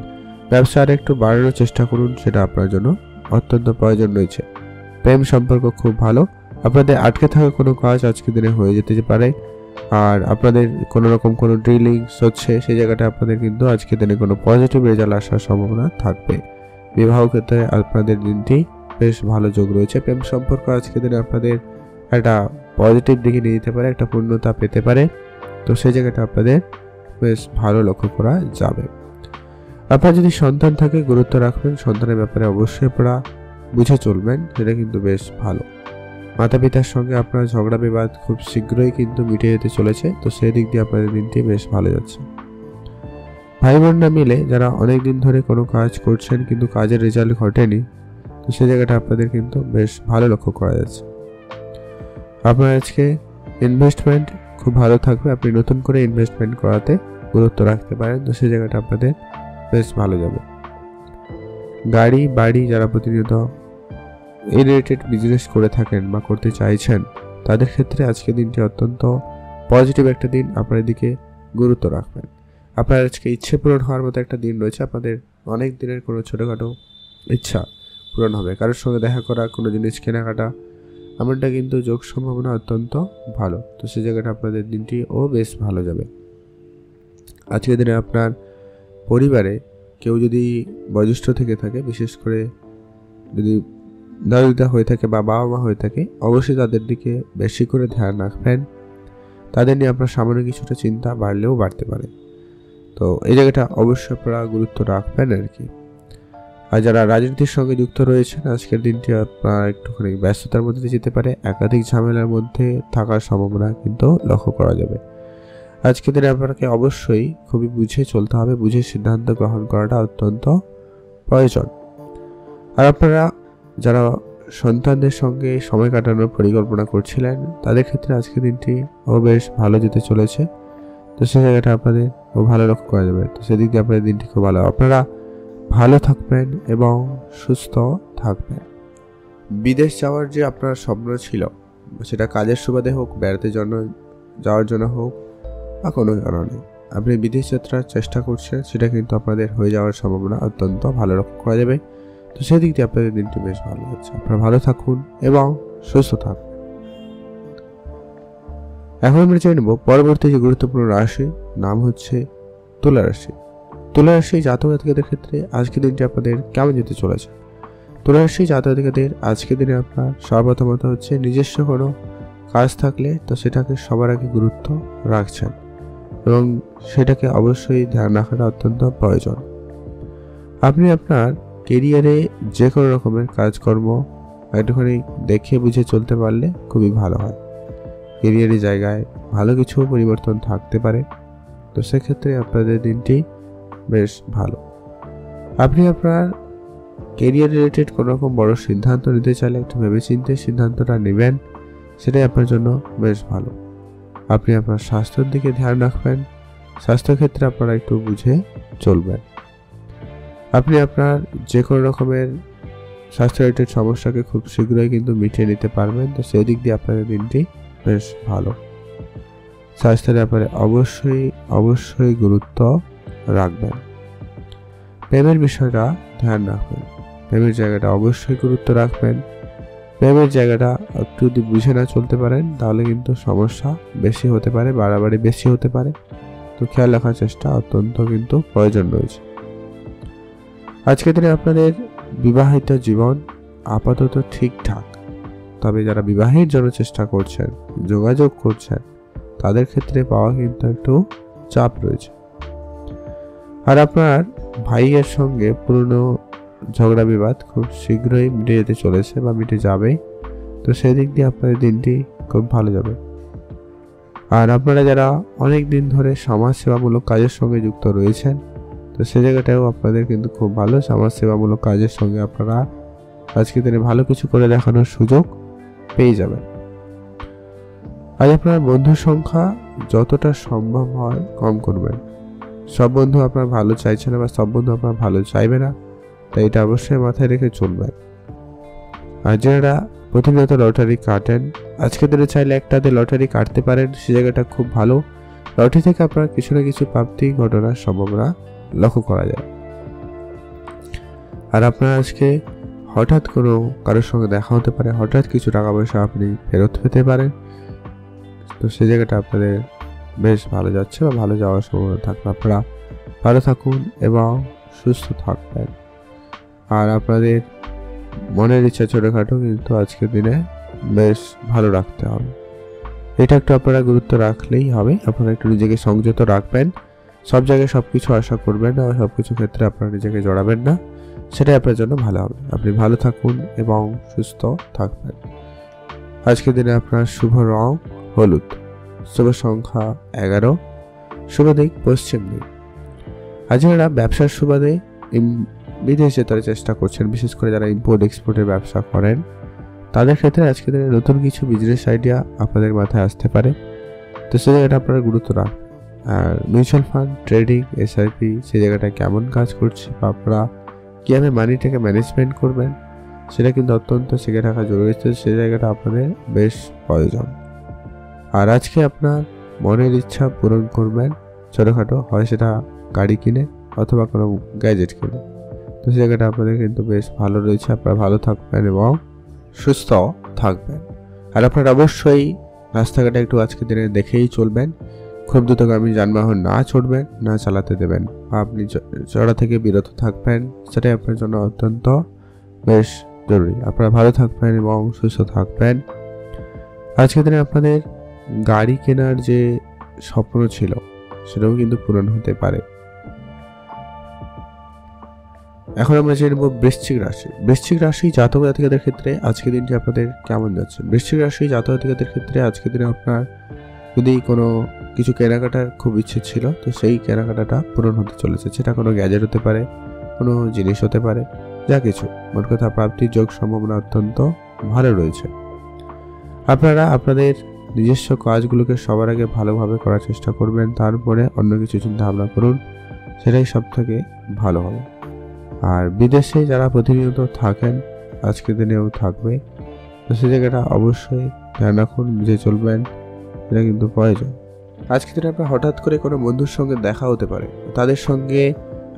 ব্যবসা আর একটু বাড়ানোর চেষ্টা করুন, সেটা আপনার জন্য অত্যন্ত প্রয়োজন রয়েছে। প্রেম সম্পর্ক খুব ভালো। আপনাদের আটকে থাকা কোনো কাজ আজকের দিনে হয়ে যেতে পারে। আর আপনাদের কোনো রকম কোনো ড্রিলিংস হচ্ছে, সেই জায়গাটা আপনাদের কিন্তু আজকের দিনে কোনো পজিটিভ রেজাল্ট আসার সম্ভাবনা থাকবে। বিবাহ ক্ষেত্রে আপনাদের দিনটি বেশ ভালো যোগ রয়েছে। প্রেম সম্পর্ক আজকের দিনে আপনাদের একটা পজিটিভ দিকে নিয়ে যেতে পারে, একটা পূর্ণতা পেতে পারে। তো সেই জায়গাটা আপনাদের বেশ ভালো লক্ষ্য করা যাবে। আপনার যদি সন্তান থাকে গুরুত্ব রাখবেন, সন্তানের ব্যাপারে অবশ্যই আপনারা বুঝে চলবেন, সেটা কিন্তু বেশ ভালো। মাতা পিতার সঙ্গে আপনার ঝগড়া বিবাদ খুব শীঘ্রই কিন্তু মিটে যেতে চলেছে। তো সেই দিক দিয়ে আপনাদের দিনটি বেশ ভালো যাচ্ছে। ভাই বোনরা মিলে যারা অনেক দিন ধরে কোনো কাজ করছেন কিন্তু কাজের রেজাল্ট ঘটেনি, তো সেই জায়গাটা আপনাদের কিন্তু বেশ ভালো লক্ষ্য করা যাচ্ছে। আপনার আজকে ইনভেস্টমেন্ট খুব ভালো থাকবে, আপনি নতুন করে ইনভেস্টমেন্ট করাতে গুরুত্ব রাখতে পারেন, তো সেই জায়গাটা আপনাদের বেশ ভালো যাবে। গাড়ি বাড়ি যারা প্রতিনিয়ত এই রিলেটেড বিজনেস করে থাকেন বা করতে চাইছেন, তাদের ক্ষেত্রে আজকে দিনটি অত্যন্ত পজিটিভ একটা দিন। আপনার দিকে গুরুত্ব রাখবেন। আপনার আজকে ইচ্ছে পূরণ হওয়ার মতো একটা দিন রয়েছে। আপনাদের অনেক দিনের কোনো ছোটোখাটো ইচ্ছা পূরণ হবে, কারোর সঙ্গে দেখা করা, কোনো জিনিস কেনাকাটা, এমনটা কিন্তু যোগ সম্ভাবনা অত্যন্ত ভালো। তো সেই জায়গাটা আপনাদের দিনটিও বেশ ভালো যাবে। আজকের দিনে আপনার পরিবারে কেউ যদি বয়োজ্যেষ্ঠ থেকে থাকে, বিশেষ করে যদি দাদা হয়ে থাকে বা বাবা মা হয়ে থাকে, অবশ্যই তাদের দিকে বেশি করে ধ্যান রাখবেন। তাদের নিয়ে আপনার সামান্য কিছুটা চিন্তা বাড়লেও বাড়তে পারে, তো এই জায়গাটা অবশ্যই আপনারা গুরুত্ব রাখবেন আর কি। আর যারা রাজনীতির সঙ্গে যুক্ত রয়েছেন, আজকের দিনটি আপনার একটুখানি ব্যস্ততার মধ্যে যেতে পারে, একাধিক ঝামেলার মধ্যে থাকার সম্ভাবনা কিন্তু লক্ষ্য করা যাবে। আজকের দিনে আপনাকে অবশ্যই খুবই বুঝে চলতে হবে, বুঝে সিদ্ধান্ত গ্রহণ করাটা অত্যন্ত প্রয়োজন। আর আপনারা যারা সন্তানদের সঙ্গে সময় কাটানোর পরিকল্পনা করছিলেন, তাদের ক্ষেত্রে আজকের দিনটি বেশ ভালো যেতে চলেছে। তো সেই জায়গাটা আপনাদের ভালো লক্ষ্য করা যাবে। তো সেদিক দিয়ে আপনাদের দিনটি খুব ভালো। আপনারা ভালো থাকবেন এবং সুস্থ থাকবেন। বিদেশ যাওয়ার যে আপনার স্বপ্ন ছিল, সেটা কাজের সুবাদে হোক, বেড়াতে যাওয়ার জন্য হোক বা কোনো কারণে আপনি বিদেশ যাত্রার চেষ্টা করছেন, সেটা কিন্তু আপনাদের হয়ে যাওয়ার সম্ভাবনা অত্যন্ত ভালো লক্ষ্য করা যাবে। তো সেদিক দিয়ে আপনাদের দিনটি বেশ ভালো হচ্ছে। আপনারা ভালো থাকুন এবং সুস্থ থাকুন। এখন আমরা জেনে নেব পরবর্তী যে গুরুত্বপূর্ণ রাশি, নাম হচ্ছে তুলা রাশি। তুলা রাশি জাতক জাতিকাদের ক্ষেত্রে আজকের দিনটি আপনাদের কেমন যেতে চলেছে? তুলা রাশি জাতক জাতিকাদের আজকের দিনে আপনার সর্বপ্রথমত হচ্ছে নিজস্ব কোনো কাজ থাকলে তো সেটাকে সবার আগে গুরুত্ব রাখছেন এবং সেটাকে অবশ্যই ধ্যান রাখাটা অত্যন্ত প্রয়োজন। আপনি আপনার কেরিয়ারে যে কোনো রকমের কাজকর্ম একটুখানি দেখে বুঝে চলতে পারলে খুবই ভালো হয়। কেরিয়ারের জায়গায় ভালো কিছু পরিবর্তন থাকতে পারে, তো সেক্ষেত্রে আপনাদের দিনটি বেশ ভালো। আপনি আপনার কেরিয়ার রিলেটেড কোনো রকম বড় সিদ্ধান্ত নিতে চাইলে একটু ভেবেচিন্তে সিদ্ধান্তটা নেবেন, সেটাই আপনার জন্য বেশ ভালো। আপনি আপনার স্বাস্থ্যের দিকে ধ্যান রাখবেন, স্বাস্থ্যক্ষেত্রে আপনারা একটু বুঝে চলবেন। আপনি আপনার যে কোনো রকমের স্বাস্থ্য রিলেটেড সমস্যাকে খুব শীঘ্রই কিন্তু মিটিয়ে নিতে পারবেন, তো সেই দিক দিয়ে আপনাদের দিনটি বেশ ভালো। স্বাস্থ্যের ব্যাপারে অবশ্যই গুরুত্ব রাখবেন। প্রেমের বিষয়টা ধ্যান রাখবেন, প্রেমের জায়গাটা অবশ্যই গুরুত্ব রাখবেন। প্রেমের জায়গাটা একটু যদি বুঝে না চলতে পারেন তাহলে কিন্তু সমস্যা বেশি হতে পারে, বাড়াবাড়ি বেশি হতে পারে, তো খেয়াল রাখার চেষ্টা অত্যন্ত কিন্তু প্রয়োজন রয়েছে। আজকের দিনে আপনাদের বিবাহিত জীবন আপাতত ঠিকঠাক, তবে যারা বিবাহের জন্য চেষ্টা করছেন, যোগাযোগ করছেন, তাদের ক্ষেত্রে পাওয়া কিন্তু একটু চাপ রয়েছে। আর আপনার ভাইয়ের সঙ্গে পুরনো ঝগড়া বিবাদ খুব শীঘ্রই মিটে যেতে চলেছে বা মিটে যাবে, তো সেই দিক দিয়ে আপনাদের দিনটি খুব ভালো যাবে। আর আপনারা যারা অনেক দিন ধরে সমাজসেবামূলক কাজের সঙ্গে যুক্ত রয়েছেন, তো সেই জায়গাটাও আপনাদের কিন্তু খুব ভালো। সমাজসেবামূলক কাজের সঙ্গে আপনারা আজকে দিনে ভালো কিছু করে দেখানোর সুযোগ পেয়ে যাবেন। আজ আপনার বন্ধুর সংখ্যা যতটা সম্ভব হয় কম করবেন। সব বন্ধু আপনার ভালো চাইছে না বা সব বন্ধু আপনার ভালো চাইবে না, তাই এটা অবশ্যই মাথায় রেখে চলবেন। আর যারা প্রতিনিয়ত লটারি কাটেন, আজকের দিনে চাইলে একটাতে লটারি কাটতে পারেন, সে জায়গাটা খুব ভালো। লটারি থেকে আপনার কিছু না কিছু প্রাপ্তি ঘটনার সম্ভাবনা লক্ষ্য করা যায়। আর আপনার আজকে হঠাৎ কোনো কারোর সঙ্গে দেখা হতে পারে, হঠাৎ কিছু টাকা পয়সা আপনি ফেরত পেতে পারেন, তো সেই জায়গাটা আপনাদের বেশ ভালো যাচ্ছে বা ভালো যাওয়ার সম্ভাবনা থাকবে। আপনারা ভালো থাকুন এবং সুস্থ থাকবেন। আর আপনাদের মনের ইচ্ছা ছোটোখাটো কিন্তু আজকের দিনে বেশ ভালো রাখতে হবে, এটা একটু আপনারা গুরুত্ব রাখলেই হবে। আপনারা একটু নিজেকে সংযত রাখবেন, সব জায়গায় সব কিছু আশা করবেন না, সব কিছু ক্ষেত্রে আপনারা নিজেকে জড়াবেন না, সেটাই আপনার জন্য ভালো হবে। আপনি ভালো থাকুন এবং সুস্থ থাকবেন। আজকের দিনে আপনার শুভ রং হলুদ, শুভ সংখ্যা 11, শুভ দিক পশ্চিম দিক। আজ যারা ব্যবসার সুবাদে বিদেশে তারা চেষ্টা করছেন, বিশেষ করে যারা ইম্পোর্ট এক্সপোর্টের ব্যবসা করেন, তাদের ক্ষেত্রে আজকের দিনে নতুন কিছু বিজনেস আইডিয়া আপনাদের মাথায় আসতে পারে, তো সেই জায়গাটা আপনারা গুরুত্ব রাখবেন। আর মিউচুয়াল ফান্ড, ট্রেডিং, এসআইপি সেই জায়গাটা কেমন কাজ করছে বা আপনারা কীভাবে মানিটাকে ম্যানেজমেন্ট করবেন, সেটা কিন্তু অত্যন্ত শিখে রাখা জরুরি, সেই জায়গাটা আপনাদের বেশ প্রয়োজন। আর আজকে আপনার মনের ইচ্ছা পূরণ করবেন ছোটোখাটো, হয় সেটা গাড়ি কিনে অথবা কোনো গ্যাজেট কিনে, তো সেই জায়গাটা আপনাদের কিন্তু বেশ ভালো রয়েছে। আপনারা ভালো থাকবেন এবং সুস্থ থাকবেন। আর আপনারা অবশ্যই রাস্তাঘাটে একটু আজকের দিনে দেখেই চলবেন, খুব দ্রুতগামী যানবাহন না চড়বেন, না চালাতে দেবেন, আপনি চড়া থেকে বিরত থাকবেন, সেটাই আপনার জন্য অত্যন্ত বেশ জরুরি। আপনারা ভালো থাকবেন এবং সুস্থ থাকবেন। আজকের দিনে আপনাদের গাড়ি কেনার যে স্বপ্ন ছিল সেটাও কিন্তু পূরণ হতে পারে। এখন আমরা জেনে নেব বৃশ্চিক রাশি। বৃশ্চিক রাশি জাতক জাতিকাদের ক্ষেত্রে আজকের দিনটি আপনাদের কেমন যাচ্ছে? বৃশ্চিক রাশি জাতক জাতিকাদের ক্ষেত্রে আজকের দিনে আপনার যদি কোনো কিছু কেনাকাটার খুব ইচ্ছে ছিল, তো সেই কেনাকাটাটা পূরণ হতে চলেছে। সেটা কোনো গ্যাজেট হতে পারে, কোনো জিনিস হতে পারে, যা কিছু, মোট কথা প্রাপ্তির যোগ সম্ভাবনা অত্যন্ত ভালো রয়েছে। আপনারা আপনাদের নিজস্ব কাজগুলোকে সবার আগে ভালোভাবে করার চেষ্টা করবেন, তারপরে অন্য কিছু চিন্তা ভাবনা করুন, সেটাই সব থেকে ভালো হবে। আর বিদেশে যারা প্রতিনিয়ত থাকেন, আজকের দিনেও থাকবে, তো সেই জায়গাটা অবশ্যই ধ্যান রাখুন, বুঝে চলবেন, এটা কিন্তু প্রয়োজন। আজকে দিনে আপনার হঠাৎ করে কোনো বন্ধুর সঙ্গে দেখা হতে পারে, তাদের সঙ্গে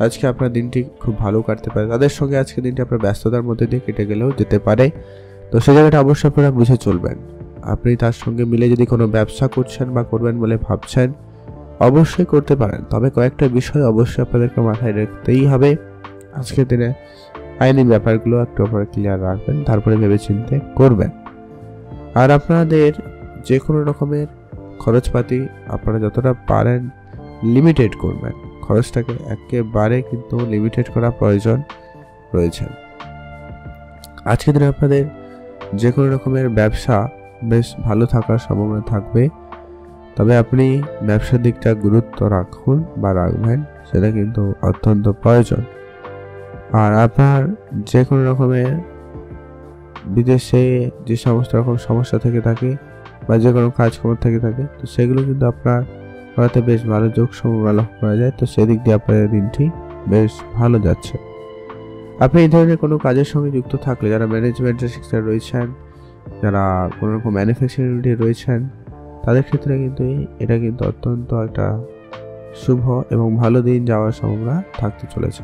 আজকে আপনার দিনটি খুব ভালো কাটতে পারে, তাদের সঙ্গে আজকে দিনটি আপনার ব্যস্ততার মধ্যে দিয়ে কেটে গেলেও যেতে পারে, তো সেই জায়গাটা অবশ্যই আপনারা বুঝে চলবেন। আপনি তার সঙ্গে মিলে যদি কোনো ব্যবসা করছেন বা করবেন বলে ভাবছেন, অবশ্যই করতে পারেন, তবে কয়েকটা বিষয় অবশ্যই আপনাদেরকে মাথায় রাখতেই হবে। আজকের দিনে আইনি ব্যাপারগুলো একটু আপনারা ক্লিয়ার রাখবেন, তারপরে ভেবেচিন্তে করবেন। আর আপনাদের যে কোনো রকমের খরচপাতি আপনারা যতটা পারেন লিমিটেড করবেন, খরচটাকে একেবারে কিন্তু লিমিটেড করা প্রয়োজন রয়েছে। আজকের দিনে আপনাদের যে কোনো রকমের ব্যবসা বেশ ভালো থাকার সম্ভাবনা থাকবে, তবে আপনি ব্যবসার দিকটা গুরুত্ব রাখুন বা রাখবেন, সেটা কিন্তু অত্যন্ত প্রয়োজন। আর আপনার যে কোনো রকমের বিদেশে যে সমস্ত রকম সমস্যা থেকে থাকে বা যে কোনো কাজকর্ম থেকে থাকে, তো সেগুলো কিন্তু আপনার করাতে বেশ ভালো যোগ সম্ভাবনা লক্ষ্য করা যায়। তো সেদিক দিয়ে আপনার দিনটি বেশ ভালো যাচ্ছে। আপনি এই ধরনের কোনো কাজের সঙ্গে যুক্ত থাকলে, যারা ম্যানেজমেন্টের সেক্টরে রয়েছেন, যারা কোনো রকম ম্যানুফ্যাকচারিং রয়েছেন, তাদের ক্ষেত্রে কিন্তু এটা কিন্তু অত্যন্ত একটা শুভ এবং ভালো দিন যাওয়ার সম্ভাবনা থাকতে চলেছে।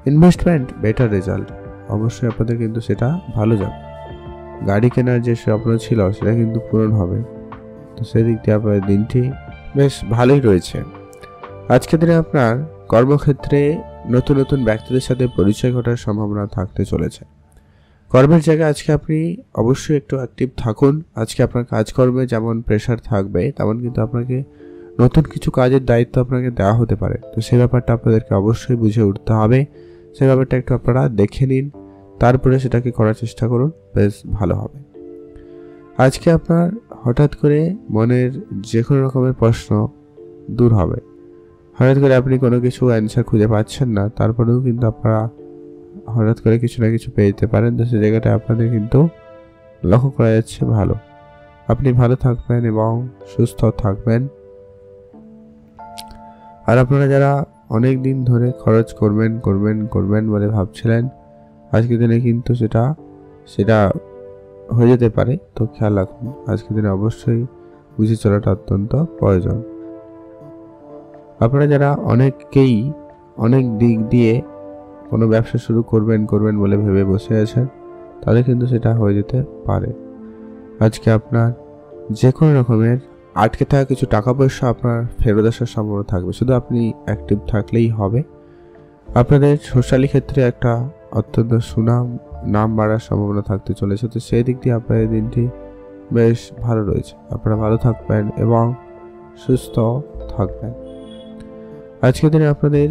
ইনভেস্টমেন্ট বেটার রেজাল্ট, অবশ্যই আপনাদের কিন্তু সেটা ভালো যাবে। গাড়ি কেনার যে স্বপ্ন ছিল সেটা কিন্তু পূরণ হবে। তো সেদিক দিয়ে আপনার দিনটি বেশ ভালোই রয়েছে। আজকের দিনে আপনার কর্মক্ষেত্রে নতুন নতুন ব্যক্তিদের সাথে পরিচয় ঘটার সম্ভাবনা থাকতে চলেছে। কর্মের জায়গায় আজকে আপনি অবশ্যই একটু অ্যাক্টিভ থাকুন। আজকে আপনার কাজকর্মে যেমন প্রেশার থাকবে, তেমন কিন্তু আপনাকে নতুন কিছু কাজের দায়িত্ব আপনাকে দেওয়া হতে পারে। তো সেই ব্যাপারটা আপনাদেরকে অবশ্যই বুঝে উঠতে হবে। সেই ব্যাপারটা একটু আপনারা দেখে নিন, তারপরে সেটাকে করার চেষ্টা করুন, বেশ ভালো হবে। আজকে আপনার হঠাৎ করে মনের যে কোনো রকমের প্রশ্ন দূর হবে। হঠাৎ করে আপনি কোনো কিছু অ্যান্সার খুঁজে পাচ্ছেন না, তারপরেও কিন্তু আপনারা হঠাৎ করে কিছু না কিছু পেয়ে যেতে পারেন। তো সেই জায়গাটা আপনাদের কিন্তু লক্ষ্য করা যাচ্ছে ভালো। আপনি ভালো থাকবেন এবং সুস্থ থাকবেন। আর আপনারা যারা অনেক দিন ধরে খরচ করবেন বলে ভাবছিলেন, আজকের দিনে কিন্তু সেটা হয়ে যেতে পারে। তো খেয়াল রাখুন, আজকের দিনে অবশ্যই বুঝে চলাটা অত্যন্ত প্রয়োজন। আপনারা যারা অনেকেই অনেক দিক দিয়ে কোনো ব্যবসা শুরু করবেন বলে ভেবে বসে আছেন, তাহলে কিন্তু সেটা হয়ে যেতে পারে। আজকে আপনার যে কোনো রকমের আটকে থাকা কিছু টাকা পয়সা আপনার ফেরত আসার সম্ভাবনা থাকবে, শুধু আপনি অ্যাক্টিভ থাকলেই হবে। আপনাদের সোশ্যালি ক্ষেত্রে একটা অত্যন্ত নাম বাড়ার সম্ভাবনা থাকতে চলেছে। তো সেই দিক দিয়ে আপনাদের দিনটি বেশ ভালো রয়েছে। আপনারা ভালো থাকবেন এবং সুস্থ থাকবেন। আজকের দিনে আপনাদের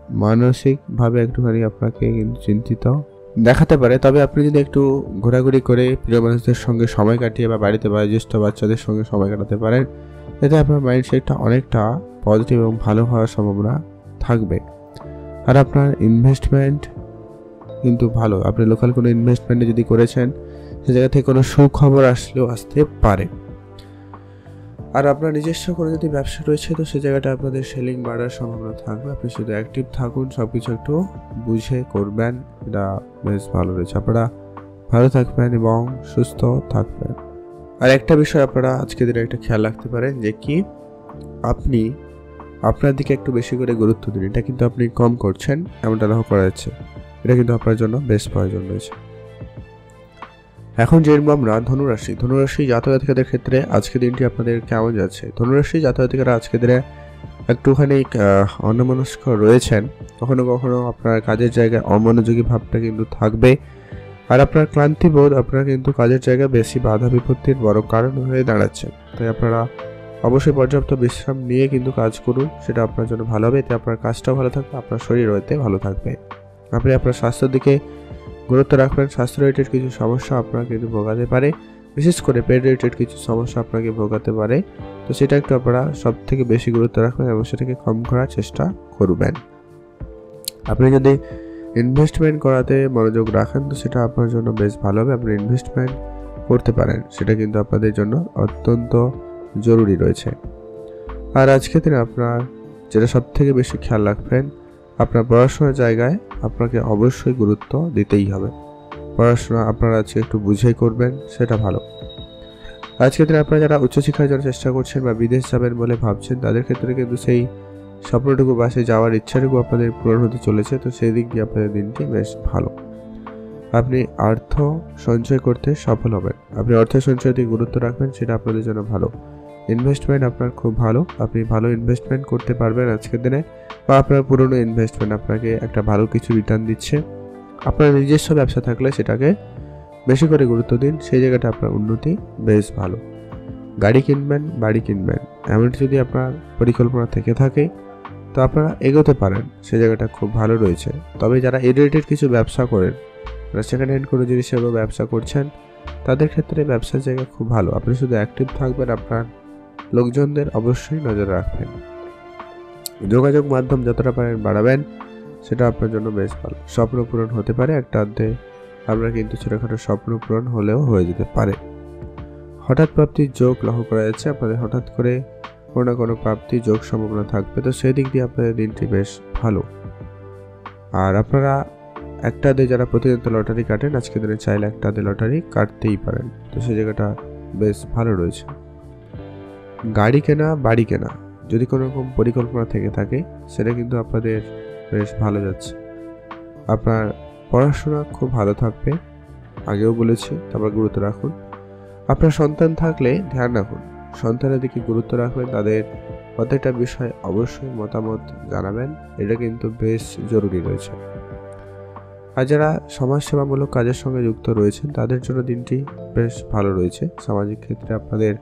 মানসিকভাবে একটুখানি আপনাকে কিন্তু চিন্তিত দেখাতে পারে, তবে আপনি যদি একটু ঘোরাঘুরি করে প্রিয় মানুষদের সঙ্গে সময় কাটিয়ে বা বাড়িতে বয়োজ্যেষ্ঠ বাচ্চাদের সঙ্গে সময় কাটাতে পারেন, এতে আপনার মাইন্ডসেটটা অনেকটা পজিটিভ এবং ভালো হওয়ার সম্ভাবনা থাকবে। আর আপনার ইনভেস্টমেন্ট কিন্তু ভালো। আপনি লোকাল কোনো ইনভেস্টমেন্টে যদি করেছেন, সে জায়গা থেকে কোনো সুখবর আসলেও আসতে পারে। আর আপনার নিজস্ব কোনো যদি ব্যবসা রয়েছে, তো সে জায়গাটা আপনাদের সেলিং বাড়ার সম্ভাবনা থাকবে। আপনি শুধু অ্যাক্টিভ থাকুন, সব কিছু একটু বুঝে করবেন, এটা বেশ ভালো রয়েছে। আপনারা ভালো থাকবেন এবং সুস্থ থাকবেন। আর একটা বিষয় আপনারা আজকে দিনে একটা খেয়াল রাখতে পারেন, যে কি আপনি আপনার দিকে একটু বেশি করে গুরুত্ব দিন। এটা কিন্তু আপনি কম করছেন, এমনটা লক্ষ্য করা যাচ্ছে। এটা কিন্তু আপনার জন্য বেশ প্রয়োজন রয়েছে। এখন জেনব আমরা ধনুরাশি জাতক-জাতিকাদের ক্ষেত্রে আজকের দিনটি আপনাদের কেমন যাচ্ছে। ধনুরাশি জাতক-জাতিকারা আজকের দিনে একটুখানি অন্যমনস্ক রয়েছেন। কখনো কখনো আপনার কাজের জায়গায় অমনোযোগী ভাবটা কিন্তু থাকবে। আর আপনার ক্লান্তিবোধ আপনার কিন্তু কাজের জায়গায় বেশি বাধা বিপত্তির বড় কারণ হয়ে দাঁড়াচ্ছে। তাই আপনারা অবশ্যই পর্যাপ্ত বিশ্রাম নিয়ে কিন্তু কাজ করুন, সেটা আপনার জন্য ভালো হবে। এতে আপনার কাজটাও ভালো থাকবে, আপনার শরীরও এতে ভালো থাকবে। আপনি আপনার স্বাস্থ্যের দিকে গুরুত্ব রাখবেন। স্বাস্থ্য রিলেটেড কিছু সমস্যা আপনার কিন্তু ভোগাতে পারে, বিশেষ করে পেট রিলেটেড কিছু সমস্যা আপনাকে ভোগাতে পারে। তো সেটা একটু আপনারা সব থেকে বেশি গুরুত্ব রাখবেন এবং সেটাকে কম করার চেষ্টা করবেন। আপনি যদি ইনভেস্টমেন্ট করাতে মনোযোগ রাখেন, তো সেটা আপনার জন্য বেশ ভালো হবে। আপনি ইনভেস্টমেন্ট করতে পারেন, সেটা কিন্তু আপনাদের জন্য অত্যন্ত জরুরি রয়েছে। আর আজকে দিনে আপনার যেটা সব থেকে বেশি খেয়াল রাখবেন, আপনার পড়াশোনার জায়গায় আপনাকে অবশ্যই গুরুত্ব দিতেই হবে। পড়াশোনা আপনারা আজকে একটু বুঝেই করবেন, সেটা ভালো। আজকের দিনে আপনারা যারা উচ্চশিক্ষার জন্য চেষ্টা করছেন বা বিদেশ যাবেন বলে ভাবছেন, তাদের ক্ষেত্রে কিন্তু সেই স্বপ্নটুকু বা সেই যাওয়ার ইচ্ছাটুকু আপনাদের পূরণ হতে চলেছে। তো সেই দিক দিয়ে আপনাদের দিনটি বেশ ভালো। আপনি অর্থ সঞ্চয় করতে সফল হবেন। আপনি অর্থ সঞ্চয়ের দিকে গুরুত্ব রাখবেন, সেটা আপনাদের জন্য ভালো। ইনভেস্টমেন্ট আপনার খুব ভালো, আপনি ভালো ইনভেস্টমেন্ট করতে পারবেন আজকের দিনে, বা আপনার পুরনো ইনভেস্টমেন্ট আপনাকে একটা ভালো কিছু রিটার্ন দিচ্ছে। আপনার নিজস্ব ব্যবসা থাকলে সেটাকে বেশি করে গুরুত্ব দিন, সেই জায়গাটা আপনার উন্নতি বেশ ভালো। গাড়ি কিনবেন, বাড়ি কিনবেন, এমনটি যদি আপনার পরিকল্পনা থেকে থাকে তো আপনারা এগোতে পারেন, সে জায়গাটা খুব ভালো রয়েছে। তবে যারা রিলেটেড কিছু ব্যবসা করেন, সেকেন্ড হ্যান্ড কোনো জিনিসের ব্যবসা করছেন, তাদের ক্ষেত্রে ব্যবসার জায়গা খুব ভালো। আপনি শুধু অ্যাক্টিভ থাকবেন, আপনার লোকজনদের অবশ্যই নজর রাখবেন। যোগাযোগ মাধ্যম যতটা পারেন বাড়াবেন, সেটা আপনার জন্য বেশ ভালো। স্বপ্ন পূরণ হতে পারে একটা অর্ধে, আপনার কিন্তু ছোটোখাটো স্বপ্ন পূরণ হলেও হয়ে যেতে পারে। হঠাৎ প্রাপ্তির যোগ লক্ষ্য করা যাচ্ছে, আপনাদের হঠাৎ করে কোনো না কোনো প্রাপ্তি যোগ সম্ভাবনা থাকবে, তো সেই দিক দিয়ে আপনাদের দিনটি বেশ ভালো। আর আপনারা একটা দিয়ে যারা প্রতিনিয়ত লটারি কাটেন, আজকে দিনে চাইলে একটা দিয়ে লটারি কাটতেই পারেন, তো সেই জায়গাটা বেশ ভালো রয়েছে। গাড়ি কেনা, বাড়ি কেনা, যদি কোনো রকম পরিকল্পনা থেকে থাকে, সেটা কিন্তু আপনাদের বেশ ভালো যাচ্ছে। আপনার পড়াশোনা খুব ভালো থাকবে, আগেও বলেছি, তারপর গুরুত্ব রাখুন। আপনার সন্তান থাকলে ধ্যান রাখুন, সন্তানের দিকে গুরুত্ব রাখবেন, তাদের প্রত্যেকটা বিষয়ে অবশ্যই মতামত জানাবেন, এটা কিন্তু বেশ জরুরি রয়েছে। আর যারা সমাজসেবামূলক কাজের সঙ্গে যুক্ত রয়েছেন, তাদের জন্য দিনটি বেশ ভালো রয়েছে। সামাজিক ক্ষেত্রে আপনাদের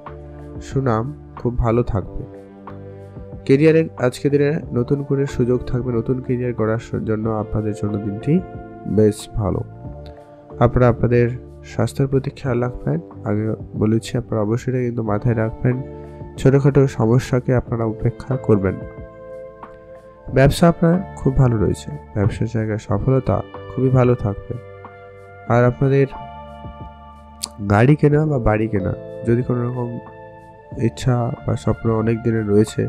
সুনাম খুব ভালো থাকবে। কেরিয়ারে আজকে দিনে নতুন করে সুযোগ থাকবে, নতুন কেরিয়ার গড়ার জন্য আপনাদের জন্য দিনটি বেশ ভালো। আপনারা আপনাদের স্বাস্থ্যের প্রতি খেয়াল রাখবেন, আগে বলেছি, আপনারা অবশ্যই কিন্তু মাথায় রাখবেন, ছোটোখাটো সমস্যাকে আপনারা উপেক্ষা করবেন। ব্যবসা আপনার খুব ভালো রয়েছে, ব্যবসার জায়গায় সফলতা খুবই ভালো থাকবে। আর আপনাদের গাড়ি কেনা বা বাড়ি কেনা, যদি কোনো রকম ইচ্ছা বা স্বপ্ন অনেক দিনের রয়েছে,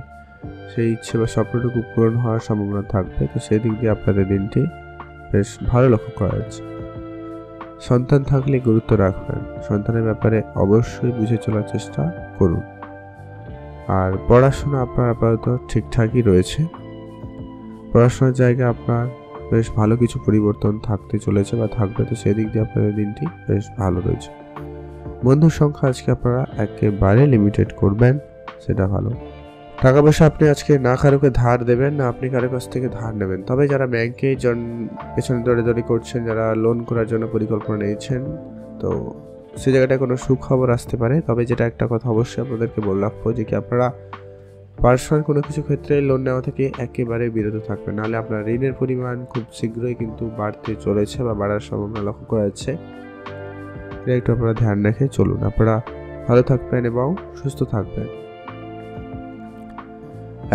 সেই ইচ্ছে বা স্বপ্নটুকু পূরণ হওয়ার সম্ভাবনা থাকবে, তো সেই দিক দিয়ে আপনাদের দিনটি বেশ ভালো লক্ষ্য করা যাচ্ছে। সন্তান থাকলে গুরুত্ব রাখবেন, সন্তানের ব্যাপারে অবশ্যই বুঝে চলার চেষ্টা করুন। আর পড়াশোনা আপনার আপাতত ঠিকঠাকই রয়েছে, পড়াশোনার জায়গায় আপনার বেশ ভালো কিছু পরিবর্তন থাকতে চলেছে বা থাকবে, তো সেদিক দিয়ে আপনাদের দিনটি বেশ ভালো রয়েছে। বন্ধুর সংখ্যা আজকে আপনারা একেবারে লিমিটেড করবেন, সেটা ভালো। টাকা পয়সা আপনি আজকে না কারোকে ধার দেবেন, না আপনি কারো কাছ থেকে ধার নেবেন। তবে যারা ব্যাংকে পেছনে দৌড়াদৌড়ি করছেন, যারা লোন করার জন্য পরিকল্পনা নিয়েছেন, তো সে জায়গাটায় কোনো সুখবর আসতে পারে। তবে যেটা একটা কথা অবশ্যই আপনাদেরকে বলে রাখবো, যে কি আপনারা পার্সোনাল কোনো কিছু ক্ষেত্রে লোন নেওয়া থেকে একেবারে বিরত থাকবেন, নাহলে আপনার ঋণের পরিমাণ খুব শীঘ্রই কিন্তু বাড়তে চলেছে বা বাড়ার সম্ভাবনা লক্ষ্য করা যাচ্ছে। এটা একটু আপনারা ধ্যান রেখে চলুন। আপনারা ভালো থাকবেন এবং সুস্থ থাকবেন।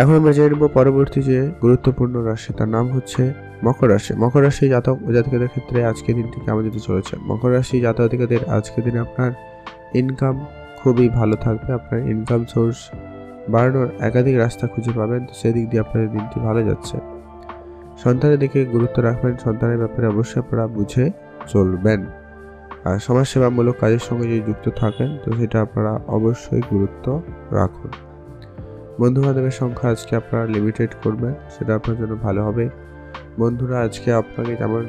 এখন আমরা জেনে নেব পরবর্তী যে গুরুত্বপূর্ণ রাশি, তার নাম হচ্ছে মকর রাশি। মকর রাশি জাতক জাতিকাদের ক্ষেত্রে আজকে দিনটি কেমন যেতে চলেছে? মকর রাশি জাতক জাতিকাদের আজকে দিনে আপনার ইনকাম খুবই ভালো থাকবে, আপনার ইনকাম সোর্স বাড়ানোর একাধিক রাস্তা খুঁজে পাবেন, তো সেদিক দিয়ে আপনাদের দিনটি ভালো যাচ্ছে। সন্তানের দিকে গুরুত্ব রাখবেন, সন্তানের ব্যাপারে অবশ্যই আপনারা বুঝে চলবেন। আর সমাজসেবামূলক কাজের সঙ্গে যদি যুক্ত থাকেন, তো সেটা আপনারা অবশ্যই গুরুত্ব রাখুন। বন্ধু বান্ধবের সংখ্যা আজকে আপনারা লিমিটেড করবেন, সেটা আপনার জন্য ভালো হবে। বন্ধুরা আজকে আপনাকে যেমন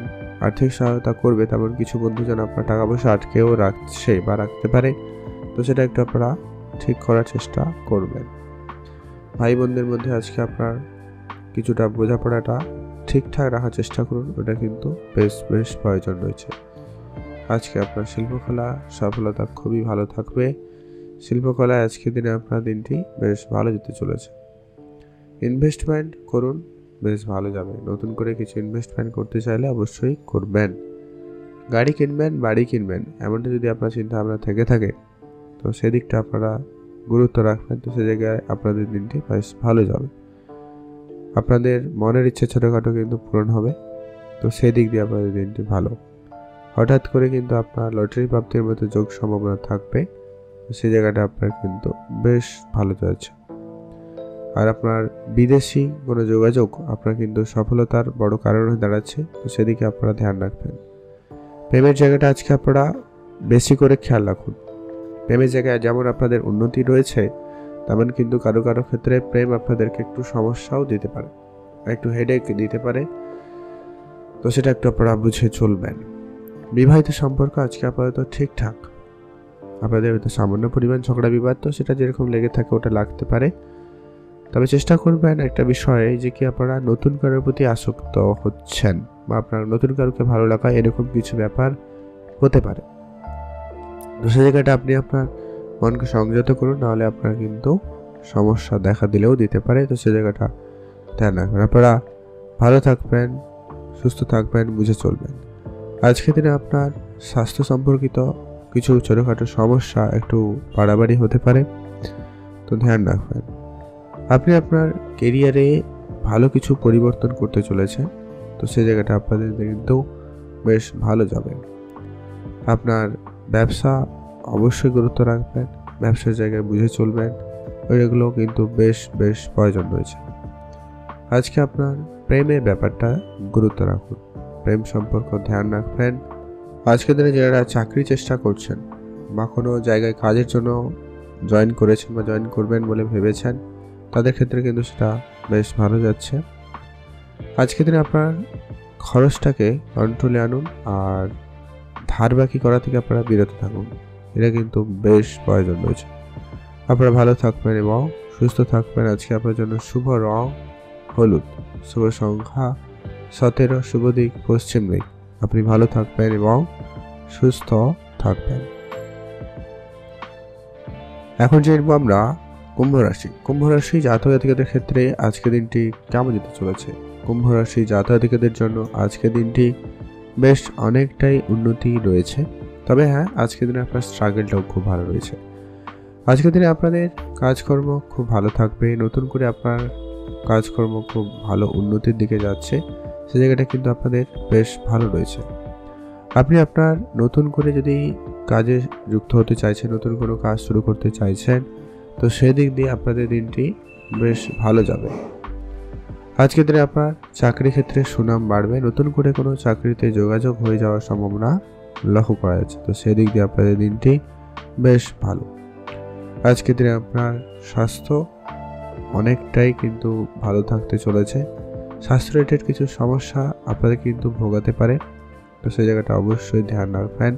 আর্থিক সহায়তা করবে, তেমন কিছু বন্ধু যেন আপনার টাকা পয়সা আটকেও রাখছে বা রাখতে পারে, তো সেটা একটু আপনারা ঠিক করার চেষ্টা করবেন। ভাই বোনদের মধ্যে আজকে আপনার কিছুটা বোঝাপড়াটা ঠিকঠাক রাখার চেষ্টা করুন, ওটা কিন্তু বেশ প্রয়োজন রয়েছে। আজকে আপনার শিল্পকলা সফলতা খুবই ভালো থাকবে। শিল্পকলায় আজকের দিনে আপনার দিনটি বেশ ভালো যেতে চলেছে। ইনভেস্টমেন্ট করুন, বেশ ভালো যাবে। নতুন করে কিছু ইনভেস্টমেন্ট করতে চাইলে অবশ্যই করবেন। গাড়ি কিনবেন, বাড়ি কিনবেন, এমনটা যদি আপনার চিন্তা ভাবনা থেকে থাকে, তো সেদিকটা আপনারা গুরুত্ব রাখবেন, তো সে জায়গায় আপনাদের দিনটি বেশ ভালো যাবে। আপনাদের মনের ইচ্ছে ছোটোখাটো কিন্তু পূরণ হবে, তো সেই দিক দিয়ে আপনাদের দিনটি ভালো। হঠাৎ করে কিন্তু আপনার লটারি প্রাপ্তির মতো যোগ সম্ভাবনা থাকবে, সেই জায়গাটা আপনার কিন্তু বেশ ভালো যাচ্ছে। আর আপনার বিদেশি কোনো যোগাযোগ আপনার কিন্তু সফলতার বড় কারণ হয়ে দাঁড়াচ্ছে, তো সেদিকে আপনারা ধ্যান রাখবেন। প্রেমের জায়গাটা আজকে আপনারা বেশি করে খেয়াল রাখুন। প্রেমের জায়গায় যেমন আপনাদের উন্নতি রয়েছে, তেমন কিন্তু কারো ক্ষেত্রে প্রেম আপনাদেরকে একটু সমস্যাও দিতে পারে, একটু হেডেক দিতে পারে, তো সেটা একটু আপনারা বুঝে চলবেন। বিবাহিত সম্পর্ক আজকে আপাতত ঠিকঠাক। আপনাদের হয়তো সামান্য পরিমাণ ঝগড়া বিবাদ, তো সেটা যেরকম লেগে থাকে ওটা লাগতে পারে। তবে চেষ্টা করবেন একটা বিষয়ে যে কি আপনারা নতুন কারোর প্রতি আসক্ত হচ্ছেন বা আপনার নতুন কারোকে ভালো লাগা এরকম কিছু ব্যাপার হতে পারে। তো সেই জায়গাটা আপনি আপনার মনকে সংযত করুন, নাহলে আপনার কিন্তু সমস্যা দেখা দিলেও দিতে পারে। তো সেই জায়গাটা ধ্যান রাখবেন। আপনারা ভালো থাকবেন, সুস্থ থাকবেন, বুঝে চলবেন। আজকের দিনে আপনার স্বাস্থ্য সম্পর্কিত কিছু ছোটোখাটো সমস্যা একটু বাড়াবাড়ি হতে পারে, তো ধ্যান রাখবেন। আপনি আপনার কেরিয়ারে ভালো কিছু পরিবর্তন করতে চলেছেন, তো সেই জায়গাটা আপনাদের কিন্তু বেশ ভালো যাবে। আপনার ব্যবসা অবশ্যই গুরুত্ব রাখবেন, ব্যবসার জায়গায় বুঝে চলবেন, ওইগুলো কিন্তু বেশ বেশ প্রয়োজন রয়েছে। আজকে আপনার প্রেমের ব্যাপারটা গুরুত্ব রাখুন, প্রেম সম্পর্ক ধ্যান রাখবেন। আজকের দিনে যারা চাকরি চেষ্টা করছেন বা কোনো জায়গায় কাজের জন্য জয়েন করেছেন বা জয়েন করবেন বলে ভেবেছেন, তাদের ক্ষেত্রে কিন্তু সেটা বেশ ভালো যাচ্ছে। আজকের দিনে আপনার খরচটাকে কন্ট্রোলে আনুন আর ধার বাকি করা থেকে আপনারা বিরত থাকুন, এটা কিন্তু বেশ প্রয়োজন রয়েছে। আপনারা ভালো থাকবেন এবং সুস্থ থাকবেন। আজকে আপনার জন্য শুভ রং হলুদ, শুভ সংখ্যা 17, শুভ দিক পশ্চিম দিক। আপনি ভালো থাকবেন এবং সুস্থ থাকবেন। এখন জানবো আমরা কুম্ভ রাশি। কুম্ভ রাশি জাতক জাতিকাদের ক্ষেত্রে আজকের দিনটি কেমন যেতে চলেছে। কুম্ভ রাশি জাতক জাতিকাদের জন্য আজকের দিনটি বেশ অনেকটাই উন্নতি রয়েছে। তবে হ্যাঁ, আজকের দিনে আপনার স্ট্রাগলটাও খুব ভালো রয়েছে। আজকের দিনে আপনাদের কাজকর্ম খুব ভালো থাকবে, নতুন করে আপনার কাজকর্ম খুব ভালো উন্নতির দিকে যাচ্ছে, সে জায়গাটা কিন্তু আপনাদের বেশ ভালো রয়েছে। আপনি আপনার নতুন করে যদি কাজে যুক্ত হতে চাইছেন, নতুন কোনো কাজ শুরু করতে চাইছেন, তো সেদিক দিয়ে আপনাদের দিনটি বেশ ভালো যাবে। আজকের দিনে আপনার চাকরি ক্ষেত্রে সুনাম বাড়বে, নতুন করে কোনো চাকরিতে যোগাযোগ হয়ে যাওয়ার সম্ভাবনা লক্ষ্য করা যাচ্ছে, তো সেদিক দিয়ে আপনাদের দিনটি বেশ ভালো। আজকের দিনে আপনার স্বাস্থ্য অনেকটাই কিন্তু ভালো থাকতে চলেছে। স্বাস্থ্য রিলেটেড কিছু সমস্যা আপনাদের কিন্তু ভোগাতে পারে, তো সেই জায়গাটা অবশ্যই ধ্যান রাখবেন।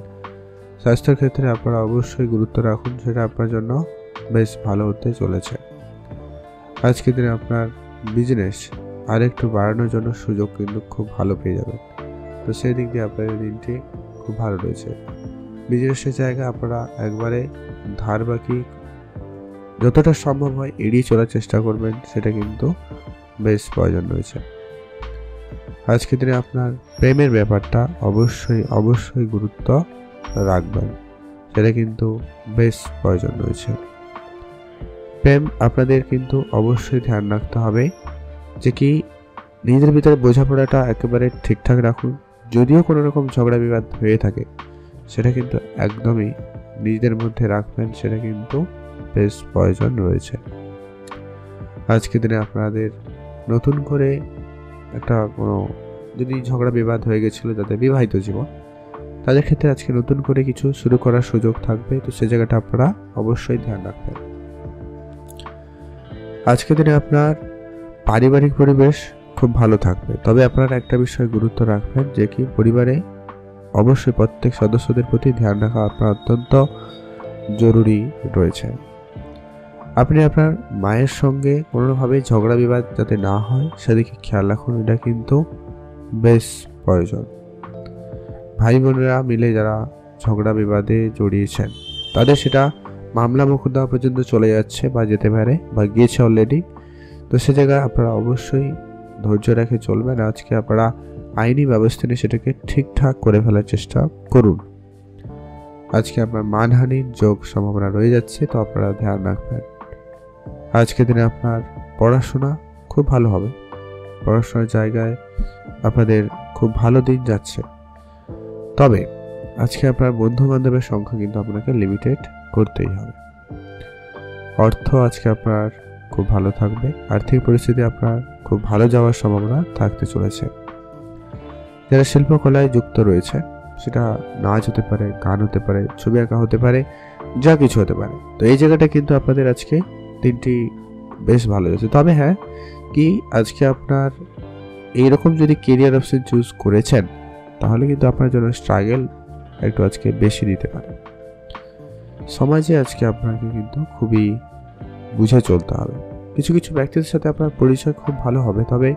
স্বাস্থ্যের ক্ষেত্রে আপনারা অবশ্যই গুরুত্ব রাখুন, সেটা আপনার জন্য বেশ ভালো হতে চলেছে। আজকের দিনে আপনার বিজনেস আরেকটু বাড়ানোর জন্য সুযোগ কিন্তু খুব ভালো পেয়ে যাবেন, তো সেই দিক দিয়ে আপনাদের দিনটি খুব ভালো রয়েছে। বিজনেসের জায়গায় আপনারা একবারে ধার বাকি যতটা সম্ভব হয় এড়িয়ে চলার চেষ্টা করবেন, সেটা কিন্তু বেশ প্রয়োজন রয়েছে। আজকের দিনে আপনার প্রেমের ব্যাপারটা অবশ্যই অবশ্যই গুরুত্ব রাখবেন, সেটা কিন্তু বেশ প্রয়োজন রয়েছে। প্রেম আপনাদের কিন্তু অবশ্যই ধ্যান রাখতে হবে যে কি নিজেদের ভিতরে বোঝাপড়াটা একেবারে ঠিকঠাক রাখুন। যদিও কোনো রকম ঝগড়া বিবাদ হয়ে থাকে, সেটা কিন্তু একদমই নিজেদের মধ্যে রাখবেন, সেটা কিন্তু বেশ প্রয়োজন রয়েছে। আজকের দিনে আপনাদের নতুন করে একটা কোনো যদি ঝগড়া বিবাদ হয়ে গেছিলো যাদের বিবাহিত জীবন, তাদের ক্ষেত্রে আজকে নতুন করে কিছু শুরু করার সুযোগ থাকবে, তো সে জায়গাটা আপনারা অবশ্যই ধ্যান রাখবেন। আজকের দিনে আপনার পারিবারিক পরিবেশ খুব ভালো থাকবে, তবে আপনারা একটা বিষয় গুরুত্ব রাখবেন যে কি পরিবারে অবশ্যই প্রত্যেক সদস্যদের প্রতি ধ্যান রাখা আপনার অত্যন্ত জরুরি রয়েছে। আপনি আপনার মায়ের সঙ্গে কোনোভাবে ঝগড়া বিবাদ যাতে না হয় সেদিকে খেয়াল রাখুন, এটা কিন্তু বেশ প্রয়োজন। ভাই বোনেরা মিলে যারা ঝগড়া বিবাদে জড়িয়েছেন, তাদের সেটা মামলা মোকদ্দমা পর্যন্ত চলে যাচ্ছে বা যেতে পারে বা গিয়েছে অলরেডি, তো সে জায়গায় আপনারা অবশ্যই ধৈর্য রেখে চলবেন। আজকে আপনারা আইনি ব্যবস্থা নিয়ে সেটাকে ঠিকঠাক করে ফেলার চেষ্টা করুন। আজকে আপনার মানহানির যোগ সম্ভাবনা রয়ে যাচ্ছে, তো আপনারা ধ্যান রাখবেন। আজকের দিনে আপনার পড়াশোনা খুব ভালো হবে, পড়াশোনার জায়গায় আপনাদের খুব ভালো দিন যাচ্ছে। তবে আজকে আপনার বন্ধু বান্ধবের সংখ্যা কিন্তু আপনাকে লিমিটেড করতেই হবে। অর্থ আজকে আপনার খুব ভালো থাকবে, আর্থিক পরিস্থিতি আপনার খুব ভালো যাওয়ার সম্ভাবনা থাকতে চলেছে। যারা শিল্পকলায় যুক্ত রয়েছে, সেটা নাচ হতে পারে, গান হতে পারে, ছবি আঁকা হতে পারে, যা কিছু হতে পারে, তো এই জায়গাটা কিন্তু আপনাদের আজকে দিনটি বেশ ভালো যাচ্ছে। তবে হ্যাঁ, কি আজকে আপনার এইরকম যদি কেরিয়ার অপশন চুজ করেছেন, তাহলে কিন্তু আপনার জন্য স্ট্রাগল একটু আজকে বেশি দিতে পারে। সমাজে আজকে আপনাকে কিন্তু খুবই বুঝে চলতে হবে। কিছু কিছু ব্যক্তিদের সাথে আপনার পরিচয় খুব ভালো হবে, তবে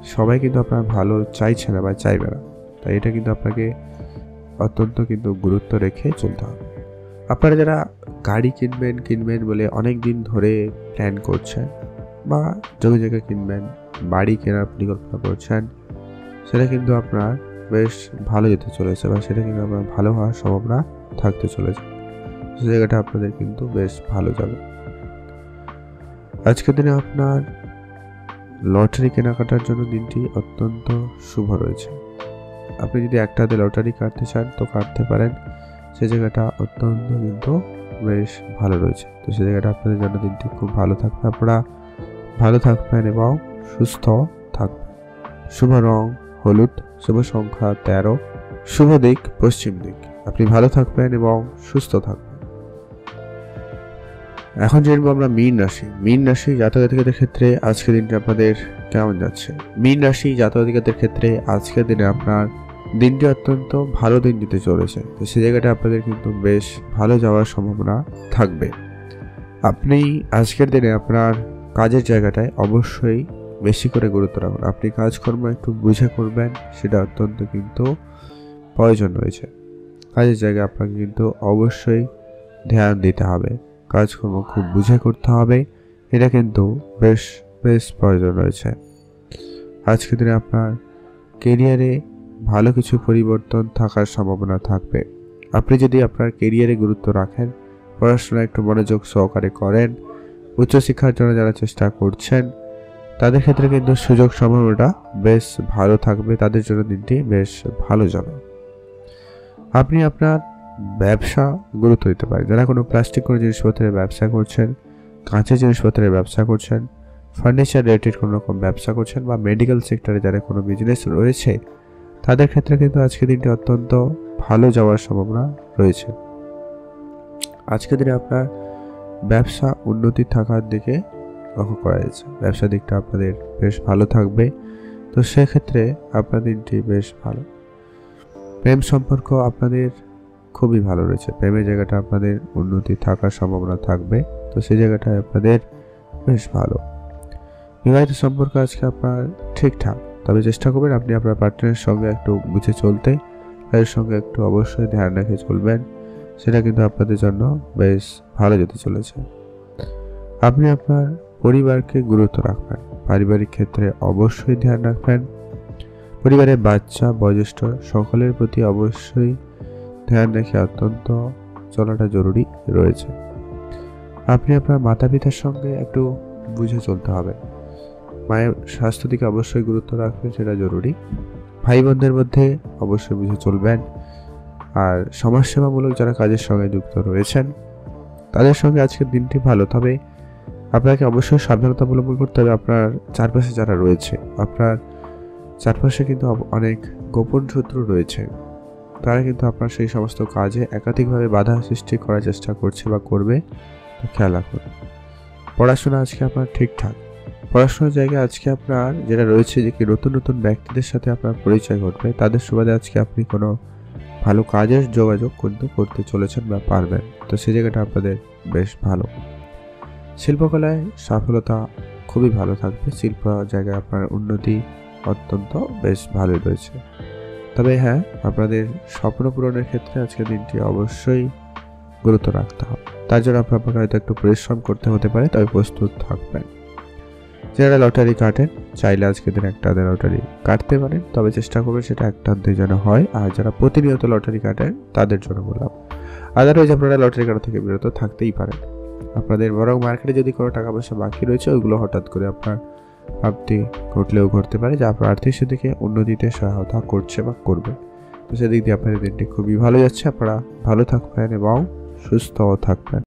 সবাই কিন্তু আপনার ভালো চাইছে না বা চাইবে না। তাই এটা কিন্তু আপনাকে অত্যন্ত কিন্তু গুরুত্ব রেখে চলতে হবে। আপনারা যারা গাড়ি কিনবেন বলে অনেক দিন ধরে প্ল্যান করছেন, বা জমি জায়গা কিনবেন, বাড়ি কেনার পরিকল্পনা করছেন, সেটা কিন্তু আপনার বেশ ভালো যেতে চলেছে, বা সেটা কিন্তু আপনার ভালো হওয়ার সম্ভাবনা থাকতে চলেছে। সে জায়গাটা আপনাদের কিন্তু বেশ ভালো যাবে। আজকের দিনে আপনার লটারি কেনাকাটার জন্য দিনটি অত্যন্ত শুভ রয়েছে। আপনি যদি একটা হাতে লটারি কাটতে চান তো কাটতে পারেন, সে জায়গাটা অত্যন্ত কিন্তু বেশ ভালো রয়েছে। তো সে জায়গাটা আপনাদের জন্য দিনটি খুব ভালো থাকবে। আপনারা ভালো থাকবেন এবং সুস্থ থাকবেন। শুভ রং হলুদ, শুভ সংখ্যা 13, শুভ দিক পশ্চিম দিক। আপনি ভালো থাকবেন এবং সুস্থ থাকবেন। এখন জানবো আমরা মীন রাশি জাতক-জাতিকাদের ক্ষেত্রে আজকের দিনটি আপনাদের কেমন যাচ্ছে। মীন রাশি জাতক-জাতিকাদের ক্ষেত্রে আজকের দিনে আপনার দিনটি অত্যন্ত ভালো দিন দিতে চলেছে। তো সেই জায়গাটা আপনাদের কিন্তু বেশ ভালো যাওয়ার সম্ভাবনা থাকবে। আপনি আজকের দিনে আপনার কাজের জায়গাটায় অবশ্যই বেশি করে গুরুত্ব রাখুন। আপনি কাজকর্ম একটু বুঝে করবেন, সেটা অত্যন্ত কিন্তু প্রয়োজন রয়েছে। কাজের জায়গায় আপনাকে কিন্তু অবশ্যই ধ্যান দিতে হবে, কাজকর্ম খুব বুঝে করতে হবে, এটা কিন্তু বেশ প্রয়োজন রয়েছে। আজকের দিনে আপনার কেরিয়ারে ভালো কিছু পরিবর্তন থাকার সম্ভাবনা থাকবে। আপনি যদি আপনার কেরিয়ারে গুরুত্ব রাখেন, পড়াশোনা একটু মনোযোগ সহকারে করেন, উচ্চশিক্ষার জন্য যারা চেষ্টা করছেন তাদের ক্ষেত্রে কিন্তু সুযোগ সম্ভাবনাটা বেশ ভালো থাকবে। তাদের জন্য দিনটি বেশ ভালো যাবে। আপনি আপনার ব্যবসা গুরুত্ব দিতে পারেন। যারা কোনো প্লাস্টিক কোনো জিনিসপত্রের ব্যবসা করছেন, কাঁচের জিনিসপত্রের ব্যবসা করছেন, ফার্নিচার রিলেটেড কোনো রকম ব্যবসা করছেন, বা মেডিকেল সেক্টরে যারা কোনো বিজনেস রয়েছে, তাদের ক্ষেত্রে কিন্তু আজকের দিনটি অত্যন্ত ভালো যাওয়ার সম্ভাবনা রয়েছে। আজকের দিনে আপনার ব্যবসা উন্নতি থাকার দিকে লক্ষ্য করা যাচ্ছে। ব্যবসা দিকটা আপনাদের বেশ ভালো থাকবে। তো সেক্ষেত্রে আপনার দিনটি বেশ ভালো। প্রেম সম্পর্ক আপনাদের খুবই ভালো রয়েছে। প্রেমের জায়গাটা আপনাদের উন্নতি থাকার সম্ভাবনা থাকবে। তো সেই জায়গাটায় আপনাদের বেশ ভালো। বিবাহিত সম্পর্ক আজকে আপনার ঠিকঠাক, তবে চেষ্টা করবেন আপনি আপনার পার্টনারের সঙ্গে একটু বুঝে চলতে, তাদের সঙ্গে একটু অবশ্যই ধ্যান রেখে চলবেন, সেটা কিন্তু আপনাদের জন্য বেশ ভালো যেতে চলেছে। আপনি আপনার পরিবারকে গুরুত্ব রাখবেন, পারিবারিক ক্ষেত্রে অবশ্যই ধ্যান রাখবেন। পরিবারের বাচ্চা বয়োজ্যেষ্ঠ সকলের প্রতি অবশ্যই ধ্যান রেখে অত্যন্ত চলাটা জরুরি রয়েছে। আপনি আপনার মাতা পিতার সঙ্গে একটু বুঝে চলতে হবে। মায়ের স্বাস্থ্য দিকে অবশ্যই গুরুত্ব রাখবেন, সেটা জরুরি। ভাই বোনদের মধ্যে অবশ্যই বুঝে চলবেন। আর সমাজসেবামূলক যারা কাজের সঙ্গে যুক্ত রয়েছেন তাদের সঙ্গে আজকের দিনটি ভালো, তবে আপনাকে অবশ্যই সাবধানতা অবলম্বন করতে হবে। আপনার চারপাশে যারা রয়েছে, আপনার চারপাশে কিন্তু অনেক গোপন শত্রু রয়েছে, তারা কিন্তু আপনার সেই সমস্ত কাজে একাধিকভাবে বাধা সৃষ্টি করার চেষ্টা করছে বা করবে, তো খেয়াল রাখুন। পড়াশোনা আজকে আপনার ঠিকঠাক। পড়াশোনার জায়গায় আজকে আপনার যেটা রয়েছে যে কি নতুন নতুন ব্যক্তিদের সাথে আপনার পরিচয় ঘটবে, তাদের সুবাদে আজকে আপনি কোনো ভালো কাজের যোগাযোগ কিন্তু করতে চলেছেন বা পারবেন। তো সেই জায়গাটা আপনাদের বেশ ভালো। শিল্পকলায় সফলতা খুবই ভালো থাকবে। শিল্প জায়গায় আপনার উন্নতি অত্যন্ত বেশ ভালোই রয়েছে। তবে হ্যাঁ, আপনাদের স্বপ্ন পূরণের ক্ষেত্রে আজকের দিনটি অবশ্যই গুরুত্ব রাখতে হবে। তার জন্য আপনাকে হয়তো একটু পরিশ্রম করতে হতে পারে, তবে প্রস্তুত থাকবেন। যারা লটারি কাটেন চাইলে আজকের দিন একটা লটারি কাটতে পারেন, তবে চেষ্টা করবেন সেটা একটা যেন হয়। আর যারা প্রতিনিয়ত লটারি কাটেন তাদের জন্য বললাম। আদারওয়াইজ আপনারা লটারি কাটা থেকে বিরত থাকতেই পারেন। আপনাদের বরং মার্কেটে যদি কোনো টাকা পয়সা বাকি রয়েছে, ওইগুলো হঠাৎ করে আপনার ভাবতে ঘটলেও ঘটতে পারে যে আপনার আর্থিক দিকে উন্নতিতে সহায়তা করছে বা করবে। তো সেদিক দিয়ে আপনাদের দিনটি খুবই ভালো যাচ্ছে। আপনারা ভালো থাকবেন এবং সুস্থ থাকবেন।